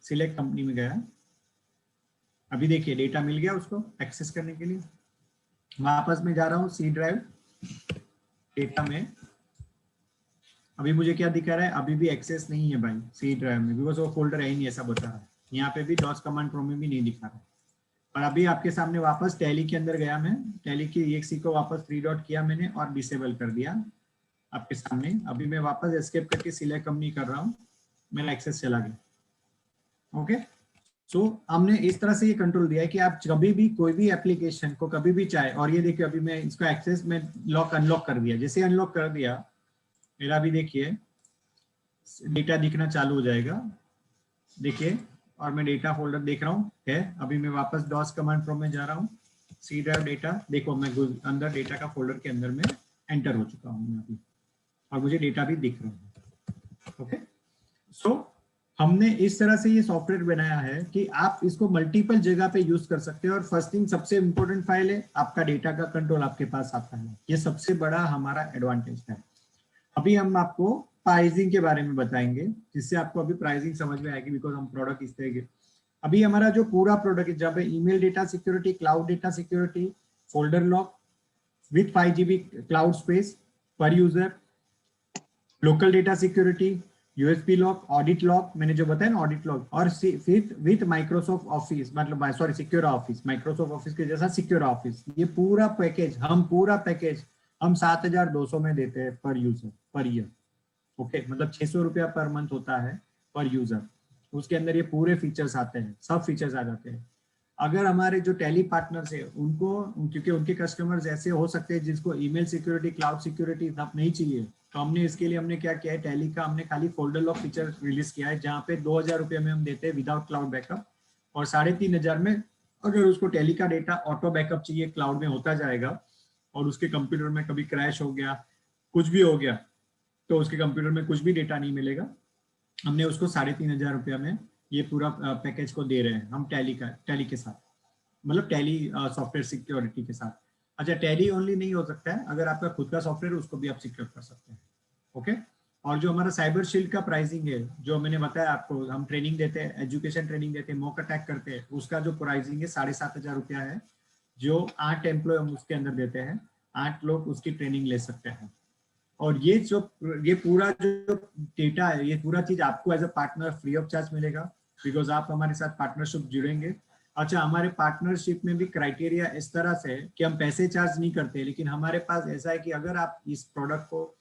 सिलेक्ट कंपनी में गया, अभी देखिए डेटा मिल गया उसको एक्सेस करने के लिए। वापस में जा रहा हूँ सी ड्राइव डेटा में, अभी मुझे क्या दिखा रहा है, अभी भी एक्सेस नहीं है भाई सी ड्राइव में, बिकॉज वो फोल्डर है ही नहीं, ऐसा बता रहा है। यहाँ पे भी डॉस कमांड प्रो में भी नहीं दिखा रहा है। और अभी आपके सामने वापस टैली के अंदर गया मैं, टैली की EXE को वापस 3 डॉट किया मैंने और डिसेबल कर दिया आपके सामने। अभी मैं वापस एस्केप करके सिलेक्ट कंपनी कर रहा हूँ, मेरा एक्सेस चला गया। ओके, सो हमने इस तरह से ये कंट्रोल दिया है कि आप कभी भी कोई भी एप्लीकेशन को कभी भी चाहे, और ये देखिए अभी मैं इसको एक्सेस में लॉक अनलॉक कर दिया, जैसे अनलॉक कर दिया मेरा भी देखिए डेटा दिखना चालू हो जाएगा, देखिए, और मैं डेटा फोल्डर देख रहा हूँ है। अभी मैं वापस डॉस कमांड प्रो में जा रहा हूँ, सी ड्राइव डेटा, देखो मैं अंदर डेटा का फोल्डर के अंदर में एंटर हो चुका हूँ अभी, और मुझे डेटा भी दिख रहा है। ओके, सो हमने इस तरह से ये सॉफ्टवेयर बनाया है कि आप इसको मल्टीपल जगह पे यूज कर सकते हैं। और फर्स्ट थिंग सबसे इंपॉर्टेंट फाइल है आपका डेटा का कंट्रोल आपके पास आता है, ये सबसे बड़ा हमारा एडवांटेज है। अभी हम आपको प्राइसिंग के बारे में बताएंगे, जिससे आपको अभी प्राइसिंग समझ में आएगी, बिकॉज हम प्रोडक्ट इस तरह के, अभी हमारा जो पूरा प्रोडक्ट है, जब email data security, cloud data security, folder lock with 5 GB cloud space per user, local data security, USB lock, audit lock, मैंने जो बताया ना ऑडिट लॉक, और विथ माइक्रोसॉफ्ट ऑफिस, मतलब sorry secure office, Microsoft Office के जैसा सिक्योर ऑफिस, ये पूरा पैकेज हम 7,200 में देते हैं पर यूजर पर ईयर। ओके, मतलब 600 रुपया पर मंथ होता है पर यूजर, उसके अंदर ये पूरे फीचर्स आते हैं, सब फीचर्स आ जाते हैं। अगर हमारे जो टैली पार्टनर्स है उनको, क्योंकि उनके कस्टमर्स ऐसे हो सकते हैं जिसको ईमेल सिक्योरिटी, क्लाउड सिक्योरिटी सब नहीं चाहिए, तो हमने इसके लिए हमने क्या किया है, टैली का हमने खाली फोल्डर लॉक फीचर रिलीज किया है, जहाँ पे 2,000 रुपये में हम देते हैं विदाउट क्लाउड बैकअप, और 3,500 में अगर उसको टैली का डेटा ऑटो बैकअप चाहिए, क्लाउड में होता जाएगा, और उसके कंप्यूटर में कभी क्रैश हो गया, कुछ भी हो गया, तो उसके कंप्यूटर में कुछ भी डेटा नहीं मिलेगा। हमने उसको 3,500 रुपया में ये पूरा पैकेज को दे रहे हैं हम टैली के साथ, मतलब टैली सॉफ्टवेयर सिक्योरिटी के साथ। अच्छा, टैली ओनली नहीं हो सकता है, अगर आपका खुद का सॉफ्टवेयर उसको भी आप सिक्योर कर सकते हैं। ओके, और जो हमारा साइबर शील्ड का प्राइसिंग है, जो मैंने बताया आपको, हम ट्रेनिंग देते हैं, एजुकेशन ट्रेनिंग देते हैं, मॉक अटैक करते हैं, उसका जो प्राइसिंग है 7,500 रुपया है, जो 8 एम्प्लॉय हम उसके अंदर देते हैं, 8 लोग उसकी ट्रेनिंग ले सकते हैं। और ये पूरा जो डेटा है, ये पूरा चीज आपको as a partner free of charge मिलेगा, बिकॉज आप हमारे साथ पार्टनरशिप जुड़ेंगे। अच्छा, हमारे पार्टनरशिप में भी क्राइटेरिया इस तरह से है कि हम पैसे चार्ज नहीं करते, लेकिन हमारे पास ऐसा है कि अगर आप इस प्रोडक्ट को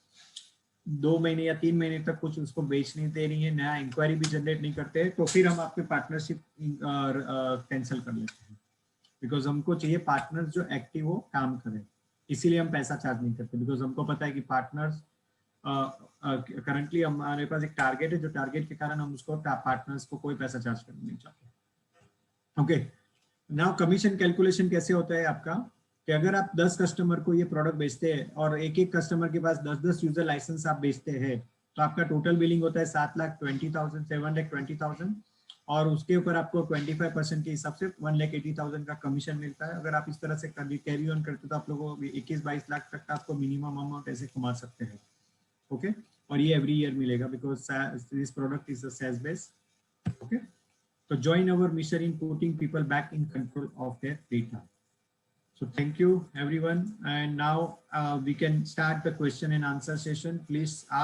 2 महीने या 3 महीने तक कुछ उसको बेच नहीं दे रही है, नया इंक्वायरी भी जनरेट नहीं करते, तो फिर हम आपकी पार्टनरशिप कैंसिल कर लेते हैं, बिकॉज हमको चाहिए पार्टनर जो एक्टिव हो, काम करे। इसीलिए हम पैसा चार्ज नहीं करते, बिकॉज हमको पता है कि पार्टनर्स करंटली हमारे पास एक टारगेट है, जो टारगेट के कारण हम उसको पार्टनर्स को कोई पैसा चार्ज करना नहीं चाहते। ओके, नाउ कमीशन कैलकुलेशन कैसे होता है आपका, कि अगर आप 10 कस्टमर को ये प्रोडक्ट बेचते हैं और एक कस्टमर के पास 10 यूजर लाइसेंस आप बेचते हैं, तो आपका टोटल बिलिंग होता है 7,20,000, 7,20,000, और उसके ऊपर आपको 25% के हिसाब से 1,80,000 का कमीशन मिलता है। अगर आप इस तरह से कैरी ऑन करते तो आप लोगों को 21-22 लाख तक का आपको मिनिमम अमाउंट ऐसे कमा सकते हैं। ओके, और ये एवरी ईयर मिलेगा, because this product is a SaaS based. Okay, तो join our mission in putting people back in control of their data. So thank you everyone, and now we can start the question and answer session. Please ask